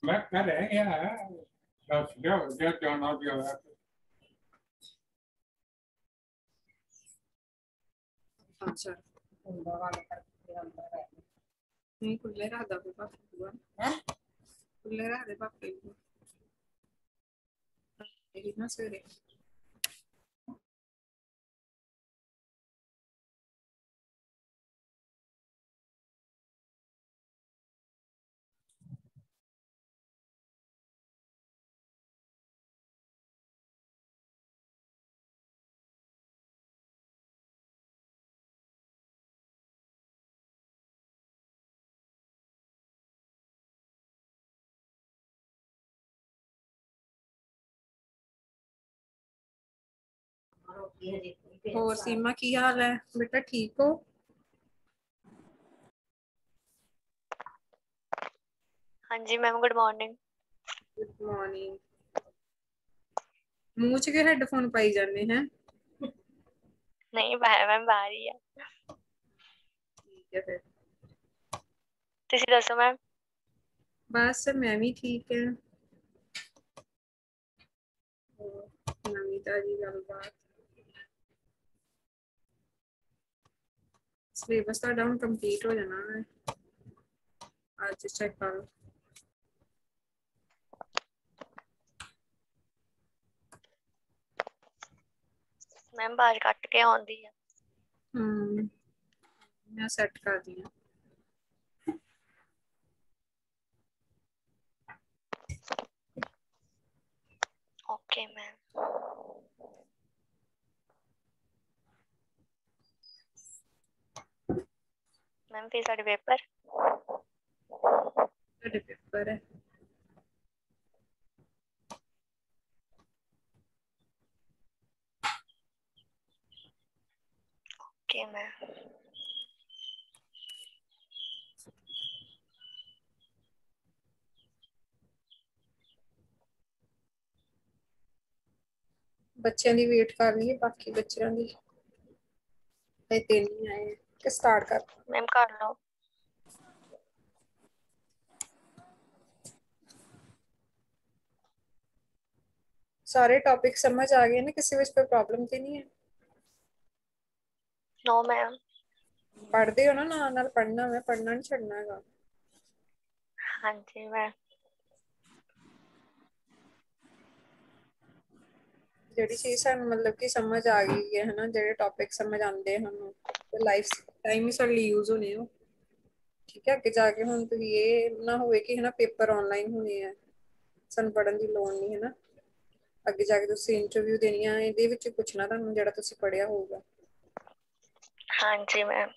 मैं रह गया है। बस जो जाना जो है। अच्छा नहीं खुले रख दो पापा खुले रख दे पापे तेरी ना सवेरे और सीमा की हाल है बेटा ठीक हो हाँ जी ma'am good morning. Good morning मुंह च के हेडफोन पाई जाने हैं नहीं बाहर मैम बाहर ही है। ठीक है फिर तुसी दसो मैम। बस मैं भी ठीक है नवी ताजी गलबात सिलेबस तो डाउन कंप्लीट हो जाना है आज चेक करो मैम बाहर कट के आउंदी है। मैं सेट कर दी ओके मैम। मैम फिर साडे पेपर पेपर है ओके मैम। बच्चों की वेट कर ली बाकी बच्चों की तीन ही आए कि स्टार्ट कर मैम कर लो। सारे टॉपिक समझ आ गए ना किसी विच कोई प्रॉब्लम तो नहीं है नो मैम। पढ़ते हो ना नाल पढ़ना मैं पढ़ना नहीं छड़ना है हाँ जी मैम। ਜਿਹੜੀ ਚੀਜ਼ ਸਾਨੂੰ ਮਤਲਬ ਕਿ ਸਮਝ ਆ ਗਈ ਹੈ ਹਨਾ ਜਿਹੜੇ ਟੌਪਿਕ ਸਮਝ ਆਉਂਦੇ ਹਨ ਤੇ ਲਾਈਫ ਟਾਈਮ ਹੀ ਸਾਡੇ ਲਈ ਯੂਜ਼ ਹੋਣੇ ਹੋ ਠੀਕ ਹੈ ਅੱਗੇ ਜਾ ਕੇ ਹੁਣ ਤੁਸੀਂ ਇਹ ਨਾ ਹੋਵੇ ਕਿ ਹਨਾ ਪੇਪਰ ਆਨਲਾਈਨ ਹੋਣੇ ਆ ਸਾਨੂੰ ਪੜਨ ਦੀ ਲੋੜ ਨਹੀਂ ਹੈ ਨਾ ਅੱਗੇ ਜਾ ਕੇ ਤੁਸੀਂ ਇੰਟਰਵਿਊ ਦੇਣੀ ਆ ਇਹਦੇ ਵਿੱਚ ਪੁੱਛਣਾ ਤੁਹਾਨੂੰ ਜਿਹੜਾ ਤੁਸੀਂ ਪੜਿਆ ਹੋਊਗਾ हाँ जी मैम।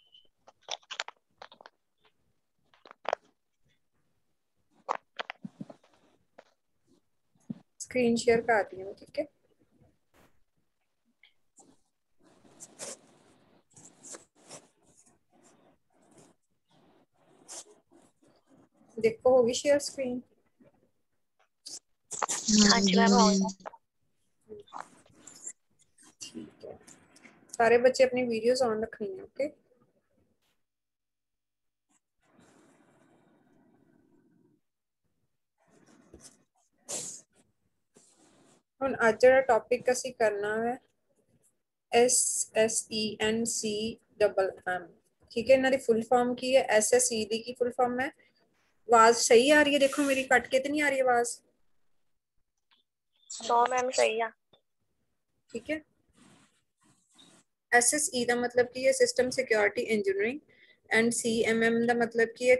स्क्रीन शेयर कर दी हूँ ठीक है देखो होगी शेयर स्क्रीन हाँ जी मैम हो गया। ठीक है सारे बच्चे अपनी वीडियोस ऑन रखनी है ओके ਹੁਣ ਅੱਜ ਜਿਹੜਾ ਟੌਪਿਕ ਅਸੀਂ ਕਰਨਾ ਹੈ SSENC ठीक है इन्हों की फुल फॉर्म की है SSE दी की फुल फॉर्म है आवाज सही आ रही है देखो मेरी कट के तो नहीं आ रही आवाज नो मैम सही है। ठीक है SSE का मतलब की है system security engineering and CMM का मतलब की है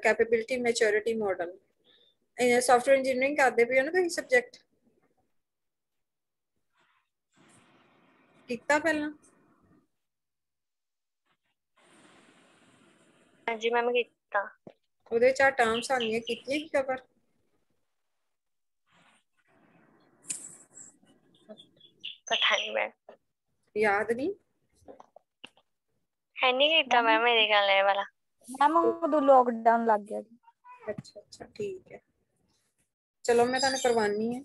capability maturity model software engineering करते पे हो ना तुम सब्जेक्ट कितना पहला हाँ जी मैम कितना ਉਹਦੇ ਚ ਟਰਮਸ ਆਉਂਦੀਆਂ ਕੀਤੀਆਂ ਹੀ ਕਵਰ पता नहीं मैम। याद नहीं है नहीं कितना मैम मेरे ख्याल है वाला। मैम उਦੋਂ लॉकडाउन लग गया अच्छा अच्छा ठीक है चलो मैं ਤੁਹਾਨੂੰ ਕਰਵਾਨੀ ਹੈ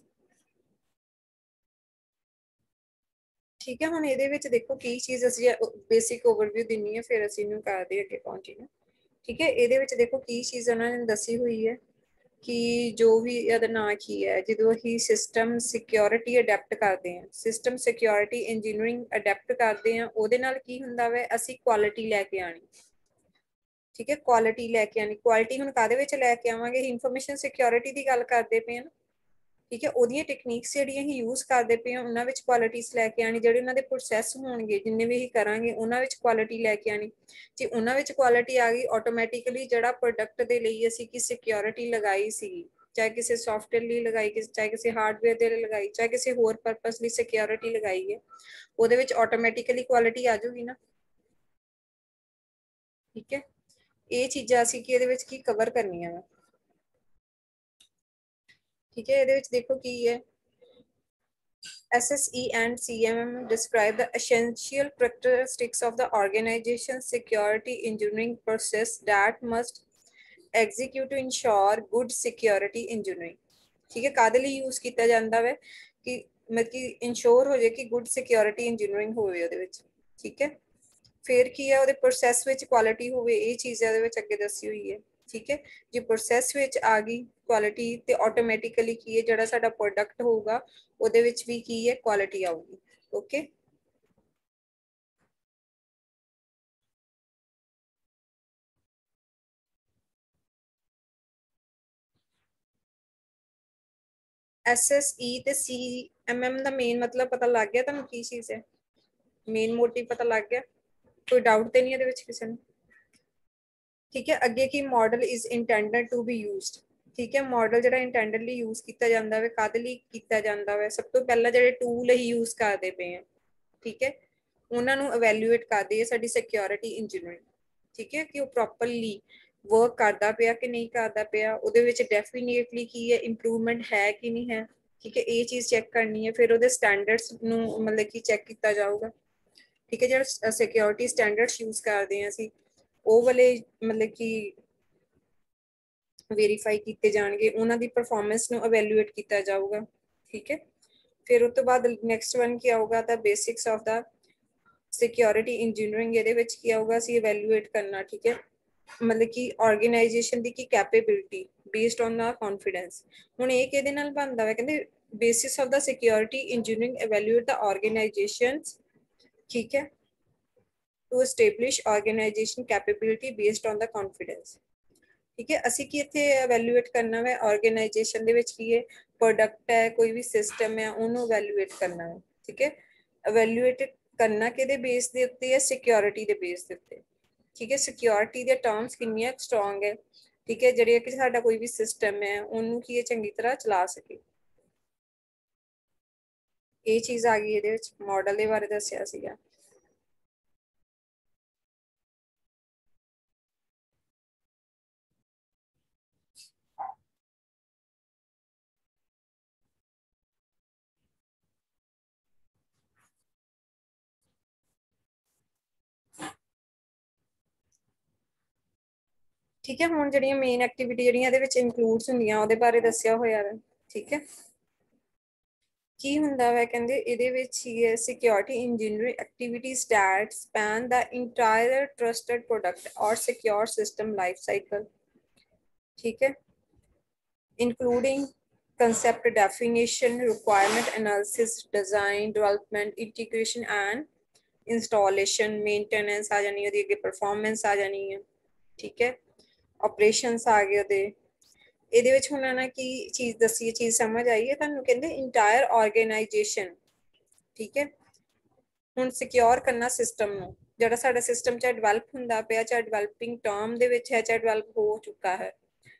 ठीक है ਹੁਣ ਇਹਦੇ ਵਿੱਚ ਦੇਖੋ ਕੀ ਚੀਜ਼ ਅਸੀਂ ਬੇਸਿਕ ਓਵਰਵਿਊ ਦਿੰਨੀ ਹੈ ਫਿਰ ਅਸੀਂ ਇਹਨੂੰ ਕਰਦੇ ਅੱਗੇ ਪਹੁੰਚੀਏ ਠੀਕ ਹੈ ਇਹਦੇ ਵਿੱਚ ਦੇਖੋ ਕੀ ਚੀਜ਼ ਉਹਨਾਂ ਨੇ ਦੱਸੀ ਹੋਈ ਹੈ ਕਿ ਜੋ ਵੀ ਇਹਦਾ ਨਾਂ ਕੀ ਹੈ, ਜਦੋਂ ਅਸੀਂ ਸਿਸਟਮ ਸਿਕਿਉਰਿਟੀ ਅਡੈਪਟ ਕਰਦੇ ਹਾਂ, ਸਿਸਟਮ ਸਿਕਿਉਰਿਟੀ ਇੰਜੀਨੀਅਰਿੰਗ ਅਡੈਪਟ ਕਰਦੇ ਹਾਂ, ਉਹਦੇ ਨਾਲ ਕੀ ਹੁੰਦਾ ਵਾ, ਅਸੀਂ ਕੁਆਲਿਟੀ ਲੈ ਕੇ ਆਣੀ। ਠੀਕ ਹੈ, ਕੁਆਲਿਟੀ ਲੈ ਕੇ ਆਣੀ। ਕੁਆਲਿਟੀ ਹੁਣ ਕਾਹਦੇ ਵਿੱਚ ਲੈ ਕੇ ਆਵਾਂਗੇ, ਇਨਫੋਰਮੇਸ਼ਨ ਸਿਕਿਉਰਿਟੀ ਦੀ ਗੱਲ ਕਰਦੇ ਪਏ ਹਾਂ। ਠੀਕ ਹੈ, ਉਹਦੀਆਂ ਟੈਕਨੀਕਸ ਜਿਹੜੀਆਂ ਅਸੀਂ ਯੂਜ਼ ਕਰਦੇ ਪਏ ਹਾਂ ਉਹਨਾਂ ਵਿੱਚ ਕੁਆਲਿਟੀਜ਼ ਲੈ ਕੇ ਆਣੀ। ਜਿਹੜੇ ਉਹਨਾਂ ਦੇ ਪ੍ਰੋਸੈਸ ਹੋਣਗੇ, ਜਿੰਨੇ ਵੀ ਅਸੀਂ ਕਰਾਂਗੇ ਉਹਨਾਂ ਵਿੱਚ ਕੁਆਲਿਟੀ ਲੈ ਕੇ ਆਣੀ। ਜੇ ਉਹਨਾਂ ਵਿੱਚ ਕੁਆਲਿਟੀ ਆ ਗਈ, ਆਟੋਮੈਟਿਕਲੀ ਜਿਹੜਾ ਪ੍ਰੋਡਕਟ ਦੇ ਲਈ ਅਸੀਂ ਕੀ ਸਿਕਿਉਰਿਟੀ ਲਗਾਈ ਸੀ, ਚਾਹੇ ਕਿਸੇ ਸੌਫਟਵੇਅਰ ਲਈ ਲਗਾਈ, ਚਾਹੇ ਕਿਸੇ ਹਾਰਡਵੇਅਰ ਦੇ ਲਈ ਲਗਾਈ, ਚਾਹੇ ਕਿਸੇ ਹੋਰ ਪਰਪਸ ਲਈ ਸਿਕਿਉਰਿਟੀ ਲਗਾਈ ਹੈ, ਉਹਦੇ ਵਿੱਚ ਆਟੋਮੈਟਿਕਲੀ ਕੁਆਲਿਟੀ ਆ ਜਾਊਗੀ ਨਾ। ਠੀਕ ਹੈ, ਇਹ ਚੀਜ਼ਾਂ ਅਸੀਂ ਕੀ ਇਹਦੇ ਵਿੱਚ ਕੀ ਕਵਰ ਕਰਨੀਆਂ ਵਾ। ਠੀਕ ਹੈ, ਇਹਦੇ ਵਿੱਚ ਦੇਖੋ ਕੀ ਹੈ, SSE and CMM describe the essential characteristics of the organization security engineering process that must execute to ensure good security engineering। ठीक है, कादे ਲਈ यूज ਕੀਤਾ ਜਾਂਦਾ ਹੈ ਕਿ ਮਤਲਬ ਕਿ ਇਨਸ਼ੋਰ ਹੋ ਜਾਏ ਕਿ ਗੁੱਡ ਸਿਕਿਉਰਿਟੀ ਇੰਜੀਨੀਅਰਿੰਗ ਹੋਵੇ ਉਹਦੇ ਵਿੱਚ। ਠੀਕ ਹੈ, ਫਿਰ ਕੀ ਹੈ, ਉਹਦੇ ਪ੍ਰੋਸੈਸ ਵਿੱਚ ਕੁਆਲਿਟੀ ਹੋਵੇ, ਇਹ ਚੀਜ਼ ਇਹਦੇ ਵਿੱਚ ਅੱਗੇ ਦੱਸੀ ਹੋਈ ਹੈ। ਠੀਕ ਹੈ, ਜੇ ਪ੍ਰੋਸੈਸ ਵਿੱਚ ਆ ਗਈ ਕੁਆਲਿਟੀ ਤੇ ਆਟੋਮੈਟਿਕਲੀ ਕੀ ਹੈ, ਜਿਹੜਾ ਸਾਡਾ ਪ੍ਰੋਡਕਟ ਹੋਊਗਾ ਉਹਦੇ ਵਿੱਚ ਵੀ ਕੀ ਹੈ, ਕੁਆਲਿਟੀ ਆਊਗੀ। ਓਕੇ, SSE ਤੇ CMM ਦਾ ਮੇਨ ਮਤਲਬ ਪਤਾ ਲੱਗ ਗਿਆ ਤੁਹਾਨੂੰ ਕੀ ਚੀਜ਼ ਹੈ, ਮੇਨ ਮੋਟਿਵ ਪਤਾ ਲੱਗ ਗਿਆ, ਕੋਈ ਡਾਊਟ ਤੇ ਨਹੀਂ ਇਹਦੇ ਵਿੱਚ ਕਿਸੇ ਨੂੰ। ਠੀਕ ਹੈ, ਅੱਗੇ ਕੀ model is intended to be used. ਠੀਕ ਹੈ, ਮਾਡਲ ਜਿਹੜਾ ਇੰਟੈਂਡਡਲੀ ਯੂਜ਼ ਕੀਤਾ ਜਾਂਦਾ ਵੇ, ਕਾਹਦੇ ਲਈ ਕੀਤਾ ਜਾਂਦਾ ਵੇ, ਸਭ ਤੋਂ ਪਹਿਲਾਂ ਜਿਹੜੇ ਟੂਲ ਅਸੀਂ ਯੂਜ਼ ਕਰਦੇ ਪਏ ਹਾਂ, ਠੀਕ ਹੈ, ਉਹਨਾਂ ਨੂੰ ਇਵੈਲੂਏਟ ਕਰਦੇ ਆ ਸਾਡੀ ਸਿਕਿਉਰਿਟੀ ਇੰਜੀਨੀਅਰਿੰਗ। ਠੀਕ ਹੈ, ਕਿ ਉਹ ਪ੍ਰੋਪਰਲੀ ਵਰਕ ਕਰਦਾ ਪਿਆ ਕਿ ਨਹੀਂ ਕਰਦਾ ਪਿਆ, ਉਹਦੇ ਵਿੱਚ ਡੈਫੀਨੇਟਲੀ ਕੀ ਹੈ, ਇੰਪਰੂਵਮੈਂਟ ਹੈ ਕਿ ਨਹੀਂ ਹੈ। ਠੀਕ ਹੈ, ਇਹ ਚੀਜ਼ ਚੈੱਕ ਕਰਨੀ ਹੈ। ਫਿਰ ਉਹਦੇ ਸਟੈਂਡਰਡਸ ਨੂੰ ਮਤਲਬ ਕਿ ਚੈੱਕ ਕੀਤਾ ਜਾਊਗਾ। ਠੀਕ ਹੈ, ਜਿਹੜਾ ਸਿਕਿਉਰਿਟੀ ਸਟੈਂਡਰਡਸ ਯੂਜ਼ ਕਰਦੇ ਹਾਂ ਅਸੀਂ, ਉਹ ਵਾਲੇ ਮਤਲਬ ਕਿ ਵੈਰੀਫਾਈ ਕੀਤੇ ਜਾਣਗੇ, ਉਹਨਾਂ ਦੀ ਪਰਫਾਰਮੈਂਸ ਨੂੰ ਇਵੈਲੂਏਟ ਕੀਤਾ ਜਾਊਗਾ। ਠੀਕ ਹੈ, ਫਿਰ ਉਸ ਤੋਂ ਬਾਅਦ ਨੈਕਸਟ ਵਨ ਕੀ ਆਊਗਾ, the basics of the security engineering. ਇਹਦੇ ਵਿੱਚ ਕੀ ਆਊਗਾ, ਅਸੀਂ ਇਵੈਲੂਏਟ ਕਰਨਾ। ਠੀਕ ਹੈ, ਮਤਲਬ ਕਿ ਆਰਗੇਨਾਈਜੇਸ਼ਨ ਦੀ ਕੀ capability based on the confidence. ਹੁਣ ਇਹ ਕਿਹਦੇ ਨਾਲ ਬਣਦਾ ਵਾ, ਕਹਿੰਦੇ basis of the security engineering evaluate the organizations. ਠੀਕ ਹੈ, to establish organization capability based on the confidence। ਠੀਕ ਹੈ, ਅਸੀਂ ਕੀ ਇੱਥੇ ਇਵੈਲੂਏਟ ਕਰਨਾ ਹੈ, ਆਰਗੇਨਾਈਜੇਸ਼ਨ ਦੇ ਵਿੱਚ ਕੀ ਹੈ, ਪ੍ਰੋਡਕਟ ਹੈ, ਕੋਈ ਵੀ ਸਿਸਟਮ ਹੈ, ਉਹਨੂੰ ਇਵੈਲੂਏਟ ਕਰਨਾ ਹੈ। ਠੀਕ ਹੈ, ਇਵੈਲੂਏਟ ਕਰਨਾ ਕਿਹਦੇ ਬੇਸ ਦੇ ਉੱਤੇ ਹੈ, ਸਿਕਿਉਰਿਟੀ ਦੇ ਬੇਸ ਦੇ ਉੱਤੇ। ਠੀਕ ਹੈ, ਸਿਕਿਉਰਿਟੀ ਦੇ ਟਰਮਸ ਕਿੰਨੀਆਂ ਸਟਰੋਂਗ ਹੈ। ਠੀਕ ਹੈ, ਜਿਹੜੇ ਕਿ ਸਾਡਾ ਕੋਈ ਵੀ ਸਿਸਟਮ ਹੈ ਉਹਨੂੰ ਕੀ ਚੰਗੀ ਤਰ੍ਹਾਂ ਚਲਾ ਸਕੇ। ਇਹ ਚੀਜ਼ ਆ ਗਈ, ਇਹਦੇ ਵਿੱਚ ਮਾਡਲ ਦੇ ਬਾਰੇ ਦੱਸਿਆ ਸੀਗਾ। ਠੀਕ ਹੈ, ਹੁਣ ਜਿਹੜੀਆਂ ਮੇਨ ਐਕਟੀਵਿਟੀ ਜਿਹੜੀਆਂ ਇਹਦੇ ਵਿੱਚ ਇਨਕਲੂਡਸ ਹੁੰਦੀਆਂ ਉਹਦੇ ਬਾਰੇ ਦੱਸਿਆ ਹੋਇਆ ਹੈ। ਠੀਕ ਹੈ, ਕੀ ਹੁੰਦਾ ਵਾ, ਕਹਿੰਦੇ ਇਹਦੇ ਵਿੱਚ ਹੀ ਹੈ security engineering activities that span the entire trusted product ਔਰ ਸਿਕਿਉਰ ਸਿਸਟਮ ਲਾਈਫ ਸਾਈਕਲ। ਠੀਕ ਹੈ, including concept definition, requirement analysis, design, development, integration and installation, maintenance आ जानी है, ਉਹਦੀ ਅੱਗੇ performance ਆ ਜਾਣੀ ਹੈ। ਠੀਕ ਹੈ, operations ਆ ਗਏ ਉਹਦੇ। ਇਹਦੇ ਵਿੱਚ ਹੁਣ ਨਾ ਕੀ ਚੀਜ਼ ਦੱਸੀ, ਚੀਜ਼ ਸਮਝ ਆਈ ਹੈ ਤੁਹਾਨੂੰ, ਕਹਿੰਦੇ ਇੰਟਾਇਰ ਆਰਗੇਨਾਈਜੇਸ਼ਨ। ਠੀਕ ਹੈ, ਹੁਣ ਸਿਕਿਉਰ ਕਰਨਾ ਸਿਸਟਮ ਨੂੰ, ਜਿਹੜਾ ਸਾਡਾ ਸਿਸਟਮ ਚਾਹੇ ਡਿਵੈਲਪ ਹੁੰਦਾ ਪਿਆ, ਚਾਹੇ ਡਿਵੈਲਪਿੰਗ ਟਰਮ ਦੇ ਵਿੱਚ ਹੈ, ਚਾਹੇ ਡਿਵੈਲਪ ਹੋ ਚੁੱਕਾ ਹੈ।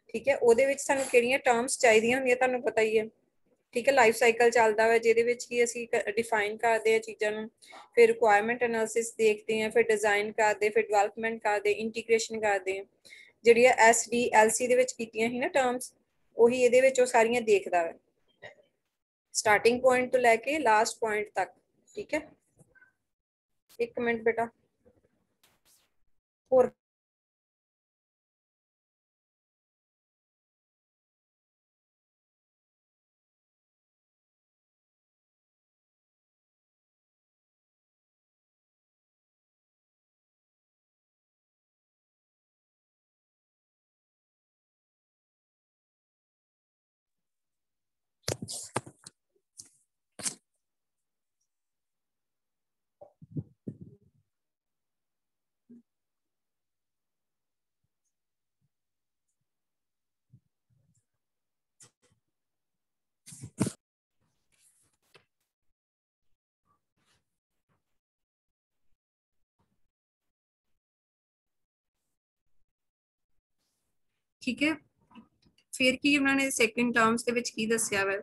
ਠੀਕ ਹੈ, ਉਹਦੇ ਵਿੱਚ ਸਾਨੂੰ ਕਿਹੜੀਆਂ ਟਰਮਸ ਚਾਹੀਦੀਆਂ ਹੁੰਦੀਆਂ ਤੁਹਾਨੂੰ ਪਤਾ ਹੀ ਹੈ। ਠੀਕ ਹੈ, ਲਾਈਫ ਸਾਈਕਲ ਚੱਲਦਾ ਵਾ ਜਿਹਦੇ ਵਿੱਚ ਹੀ ਅਸੀਂ ਡਿਫਾਈਨ ਕਰਦੇ ਹਾਂ ਚੀਜ਼ਾਂ ਨੂੰ, ਫਿਰ ਰਿਕੁਆਇਰਮੈਂਟ ਐਨਾਲਿਸਿਸ ਦੇਖਦੇ ਹਾਂ, ਫਿਰ ਡਿਜ਼ਾਈਨ ਕਰਦੇ, ਫਿਰ ਡਿਵੈਲਪਮੈਂਟ ਕਰਦੇ, ਇੰਟੀਗ੍ਰੇਸ਼ਨ ਕਰਦੇ ਹਾਂ। ਜਿਹੜੀਆਂ SDLC ਦੇ ਵਿੱਚ ਕੀਤੀਆਂ ਸੀ ਨਾ ਟਰਮਸ, ਉਹੀ ਇਹਦੇ ਵਿੱਚ ਉਹ ਸਾਰੀਆਂ ਦੇਖਦਾ ਵਾ, ਸਟਾਰਟਿੰਗ ਪੁਆਇੰਟ ਤੋਂ ਲੈ ਕੇ ਲਾਸਟ ਪੁਆਇੰਟ ਤੱਕ। ਠੀਕ ਹੈ, ਇੱਕ ਮਿੰਟ ਬੇਟਾ ਹੋਰ ठीक है, फिर की उन्होंने सेकंड टर्म्स ਦੇ ਵਿੱਚ ਕੀ ਦੱਸਿਆ ਵਾ,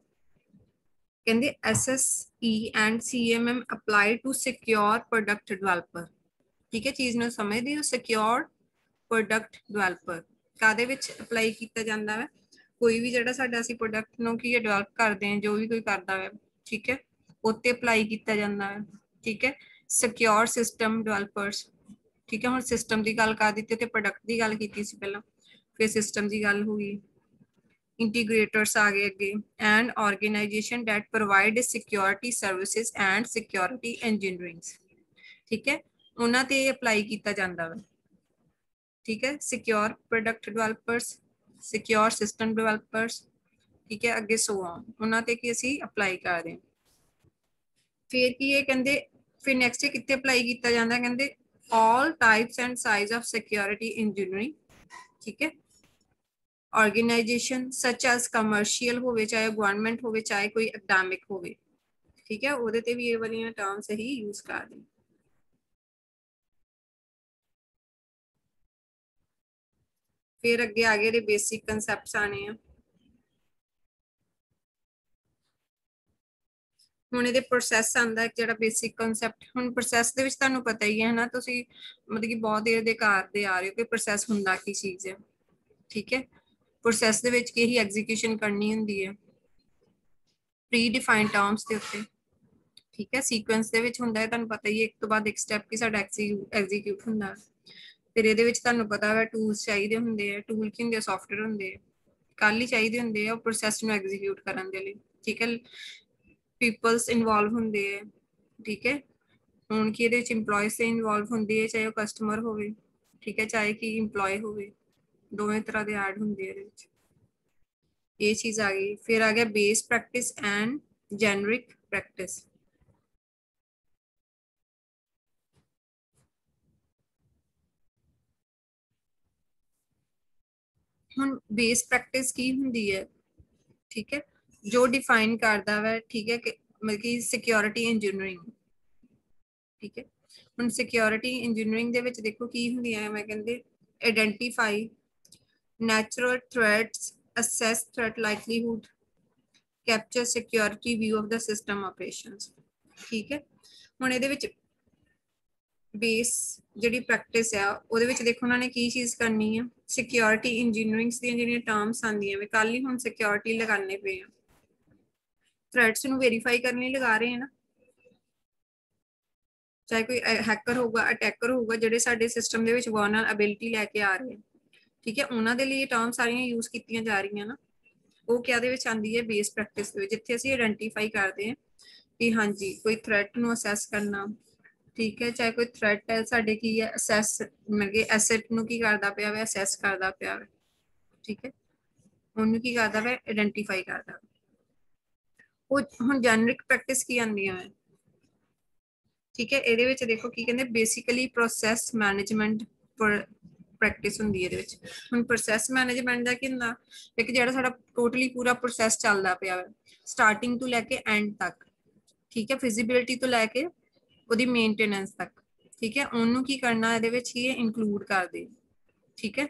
ਕਹਿੰਦੇ SSE and CMM apply to secure product developer। ਠੀਕ ਹੈ, ਚੀਜ਼ ਨੂੰ ਸਮਝਦੇ ਹੋ, ਸਿਕਿਉਰ ਪ੍ਰੋਡਕਟ ਡਿਵੈਲਪਰ ਕਾਦੇ ਵਿੱਚ ਅਪਲਾਈ ਕੀਤਾ ਜਾਂਦਾ ਹੈ, ਕੋਈ ਵੀ ਜਿਹੜਾ ਸਾਡਾ ਅਸੀਂ ਪ੍ਰੋਡਕਟ ਨੂੰ ਕੀ ਡਿਵੈਲਪ ਕਰਦੇ ਹਾਂ, ਜੋ ਵੀ ਕੋਈ ਕਰਦਾ ਹੈ, ਠੀਕ ਹੈ, ਉੱਤੇ ਅਪਲਾਈ ਕੀਤਾ ਜਾਂਦਾ ਹੈ। ਠੀਕ ਹੈ, ਸਿਕਿਉਰ ਸਿਸਟਮ ਡਿਵੈਲਪਰਸ। ਠੀਕ ਹੈ, ਹੁਣ ਸਿਸਟਮ ਦੀ ਗੱਲ ਕਰ ਦਿੱਤੀ ਤੇ ਪ੍ਰੋਡਕਟ ਦੀ ਗੱਲ ਕੀਤੀ ਸੀ ਪਹਿਲਾਂ, ਫਿਰ ਸਿਸਟਮ ਦੀ ਗੱਲ ਹੋ ਗਈ। ਇੰਟੀਗ੍ਰੇਟਰਸ ਆ ਗਏ ਅੱਗੇ, and organisation that provide security services and security engineering. ਠੀਕ ਹੈ, ਉਹਨਾਂ ਤੇ ਅਪਲਾਈ ਕੀਤਾ ਜਾਂਦਾ ਵਾ। ਠੀਕ ਹੈ, secure product developers, secure system developers. ਠੀਕ ਹੈ, ਅੱਗੇ ਸੋ ਆਨ, ਉਹਨਾਂ ਤੇ ਕੀ ਅਸੀਂ ਅਪਲਾਈ ਕਰਦੇ ਹਾਂ। ਫਿਰ ਕੀ ਇਹ ਕਹਿੰਦੇ, ਫਿਰ ਨੈਕਸਟ ਕਿੱਥੇ ਅਪਲਾਈ ਕੀਤਾ ਜਾਂਦਾ, ਕਹਿੰਦੇ all types and size of security engineering। ਠੀਕ ਹੈ, organization such as commercial ਹੋਵੇ, ਚਾਹੇ ਗਵਰਨਮੈਂਟ ਹੋਵੇ, ਚਾਹੇ ਕੋਈ academic ਹੋਵੇ। ਠੀਕ ਹੈ, ਉਹਦੇ ਤੇ ਵੀ ਇਹ ਵਾਲੀਆਂ ਟਰਮਸ ਹੀ ਯੂਜ਼ ਕਰਦੇ ਹਾਂ। ਫਿਰ ਅੱਗੇ ਆ ਗਏ ਇਹਦੇ ਬੇਸਿਕ ਕਨਸੈਪਟਸ ਆਣੇ ਆ। ਹੁਣ ਇਹਦੇ ਪ੍ਰੋਸੈਸ ਆਂਦਾ ਜਿਹੜਾ ਬੇਸਿਕ ਕਨਸੈਪਟ। ਹੁਣ ਪ੍ਰੋਸੈਸ ਦੇ ਵਿੱਚ ਤੁਹਾਨੂੰ ਪਤਾ ਹੀ ਹੈ ਨਾ, ਤੁਸੀਂ ਮਤਲਬ ਕਿ ਬਹੁਤ ਦੇਰ ਦੇ ਕਰਦੇ ਆ ਰਹੇ ਹੋ ਕਿ ਪ੍ਰੋਸੈਸ ਹੁੰਦਾ ਕੀ ਚੀਜ਼ ਹੈ। ਠੀਕ ਹੈ, ਪ੍ਰੋਸੈਸ ਦੇ ਵਿੱਚ ਕੀ ਹੀ ਐਗਜ਼ੀਕਿਊਸ਼ਨ ਕਰਨੀ ਹੁੰਦੀ ਹੈ ਪ੍ਰੀ ਡਿਫਾਈਨਡ ਟਰਮਸ ਦੇ ਉੱਤੇ। ਠੀਕ ਹੈ, ਸੀਕੁਐਂਸ ਦੇ ਵਿੱਚ ਹੁੰਦਾ ਹੈ, ਤੁਹਾਨੂੰ ਪਤਾ ਹੀ ਹੈ, ਇੱਕ ਤੋਂ ਬਾਅਦ ਇੱਕ ਸਟੈਪ ਕੀ ਸਾਡਾ ਐਗਜ਼ੀਕਿਊਟ ਹੁੰਦਾ। ਫਿਰ ਇਹਦੇ ਵਿੱਚ ਤੁਹਾਨੂੰ ਪਤਾ ਵਾ ਟੂਲਸ ਚਾਹੀਦੇ ਹੁੰਦੇ ਆ। ਟੂਲ ਕੀ ਹੁੰਦੇ ਆ, ਸੌਫਟਵੇਅਰ ਹੁੰਦੇ ਆ, ਕੱਲ ਹੀ ਚਾਹੀਦੇ ਹੁੰਦੇ ਆ ਉਹ ਪ੍ਰੋਸੈਸ ਨੂੰ ਐਗਜ਼ੀਕਿਊਟ ਕਰਨ ਦੇ ਲਈ। ਠੀਕ ਹੈ, ਪੀਪਲਸ ਇਨਵੋਲਵ ਹੁੰਦੇ ਆ। ਠੀਕ ਹੈ, ਹੁਣ ਕੀ ਇਹਦੇ ਵਿੱਚ ਇੰਪਲੋਇਸ ਤੇ ਇਨਵੋਲਵ ਹੁੰਦੀ ਹੈ, ਚਾਹੇ ਉਹ ਕਸਟਮਰ ਹੋਵੇ, ਠੀਕ ਹੈ, ਚਾਹੇ ਕਿ ਇੰਪਲੋਏ ਹੋਵੇ, ਦੋਵੇਂ ਤਰ੍ਹਾਂ ਦੇ ਐਡ ਹੁੰਦੇ ਇਹਦੇ ਵਿੱਚ। ਇਹ ਚੀਜ਼ ਆ ਗਈ। ਫਿਰ ਆ ਗਿਆ base practice and generic practice. ਹੁਣ ਬੇਸ ਪ੍ਰੈਕਟਿਸ ਕੀ ਹੁੰਦੀ ਹੈ, ਠੀਕ ਹੈ, ਜੋ ਡਿਫਾਈਨ ਕਰਦਾ ਵਾ, ਠੀਕ ਹੈ, ਕਿ ਮਤਲਬ ਕਿ ਸਿਕਿਉਰਿਟੀ ਇੰਜੀਨੀਅਰਿੰਗ। ਠੀਕ ਹੈ, ਹੁਣ ਸਿਕਿਉਰਿਟੀ ਇੰਜੀਨੀਅਰਿੰਗ ਦੇ ਵਿੱਚ ਦੇਖੋ ਕੀ ਹੁੰਦੀਆਂ, ਮੈਂ ਕਹਿੰਦੇ identify natural threats, assess threat likelihood, capture security view of the system operations। ਠੀਕ ਹੈ, ਹੁਣ ਇਹਦੇ ਵਿੱਚ ਬੇਸ ਜਿਹੜੀ ਪ੍ਰੈਕਟਿਸ ਆ ਉਹਦੇ ਵਿੱਚ ਦੇਖੋ ਉਹਨਾਂ ਨੇ ਕੀ ਚੀਜ਼ ਕਰਨੀ ਆ, ਸਿਕਿਉਰਿਟੀ ਇੰਜੀਨੀਅਰਿੰਗ ਦੀਆਂ ਜਿਹੜੀਆਂ ਟਰਮਸ ਆਉਂਦੀਆਂ ਵੇ, ਕੱਲ ਹੀ ਹੁਣ ਸਿਕਿਉਰਿਟੀ ਲਗਾਣੇ ਪਏ ਆ, ਥ੍ਰੈਟਸ ਨੂੰ ਵੈਰੀਫਾਈ ਕਰਨ ਲਈ ਲਗਾ ਰਹੇ ਆ ਨਾ। ਚਾਹੇ ਕੋਈ ਹੈਕਰ ਹੋਊਗਾ, ਅਟੈਕਰ ਹੋਊਗਾ, ਜਿਹੜੇ ਸਾਡੇ ਸਿਸਟਮ ਦੇ ਵਿੱਚ ਵਲਨਰੇਬਿਲਿਟੀ ਲੈ ਕੇ ਆ ਰਹੇ ਆ, ਠੀਕ ਹੈ, ਉਹਨਾਂ ਦੇ ਲਈ ਇਹ ਟਰਮ ਸਾਰੀਆਂ ਯੂਜ਼ ਕੀਤੀਆਂ ਜਾ ਰਹੀਆਂ ਨਾ। ਉਹ ਕਿਹਦੇ ਵਿੱਚ ਆਉਂਦੀ ਹੈ, ਬੇਸ ਪ੍ਰੈਕਟਿਸ ਦੇ ਵਿੱਚ, ਜਿੱਥੇ ਅਸੀਂ ਆਇਡੈਂਟੀਫਾਈ ਕਰਦੇ ਹਾਂ ਕਿ ਹਾਂਜੀ ਕੋਈ ਥ੍ਰੈਟ ਨੂੰ ਅਸੈਸ ਕਰਨਾ। ਠੀਕ ਹੈ, ਚਾਹੇ ਕੋਈ ਥ੍ਰੈਟ ਹੈ ਸਾਡੇ ਕੀ ਹੈ, ਅਸੈਸ ਮਤਲਬ ਕਿ ਐਸੈਟ ਨੂੰ ਕੀ ਕਰਦਾ ਪਿਆ ਵਾ, ਅਸੈਸ ਕਰਦਾ ਪਿਆ ਵਾ। ਠੀਕ ਹੈ, ਉਹਨੂੰ ਕੀ ਕਰਦਾ ਵਾ, ਆਇਡੈਂਟੀਫਾਈ ਕਰਦਾ। ਉਹ ਹੁਣ ਜੈਨਰਿਕ ਪ੍ਰੈਕਟਿਸ ਕੀ ਆਉਂਦੀਆਂ ਹੈ, ਠੀਕ ਹੈ, ਇਹਦੇ ਵਿੱਚ ਦੇਖੋ ਕੀ ਕਹਿੰਦੇ, ਬੇਸਿਕਲੀ ਪ੍ਰੋਸੈਸ ਮੈਨੇਜਮੈਂਟ ਪ੍ਰੈਕਟਿਸ ਹੁੰਦੀ ਹੈ ਇਹਦੇ ਵਿੱਚ। ਹੁਣ ਪ੍ਰੋਸੈਸ ਮੈਨੇਜਮੈਂਟ ਦਾ ਕੀ ਹੁੰਦਾ, ਇੱਕ ਜਿਹੜਾ ਸਾਡਾ ਟੋਟਲੀ ਪੂਰਾ ਪ੍ਰੋਸੈਸ ਚੱਲਦਾ ਪਿਆ ਵਾ, ਸਟਾਰਟਿੰਗ ਤੋਂ ਲੈ ਕੇ ਐਂਡ ਤੱਕ। ਠੀਕ ਹੈ, ਫਿਜ਼ੀਬਿਲਿਟੀ ਤੋਂ ਲੈ ਕੇ ਉਹਦੀ ਮੇਨਟੇਨੈਂਸ ਤੱਕ। ਠੀਕ ਹੈ, ਉਹਨੂੰ ਕੀ ਕਰਨਾ ਇਹਦੇ ਵਿੱਚ ਹੀ ਇਨਕਲੂਡ ਕਰਦੇ। ਠੀਕ ਹੈ,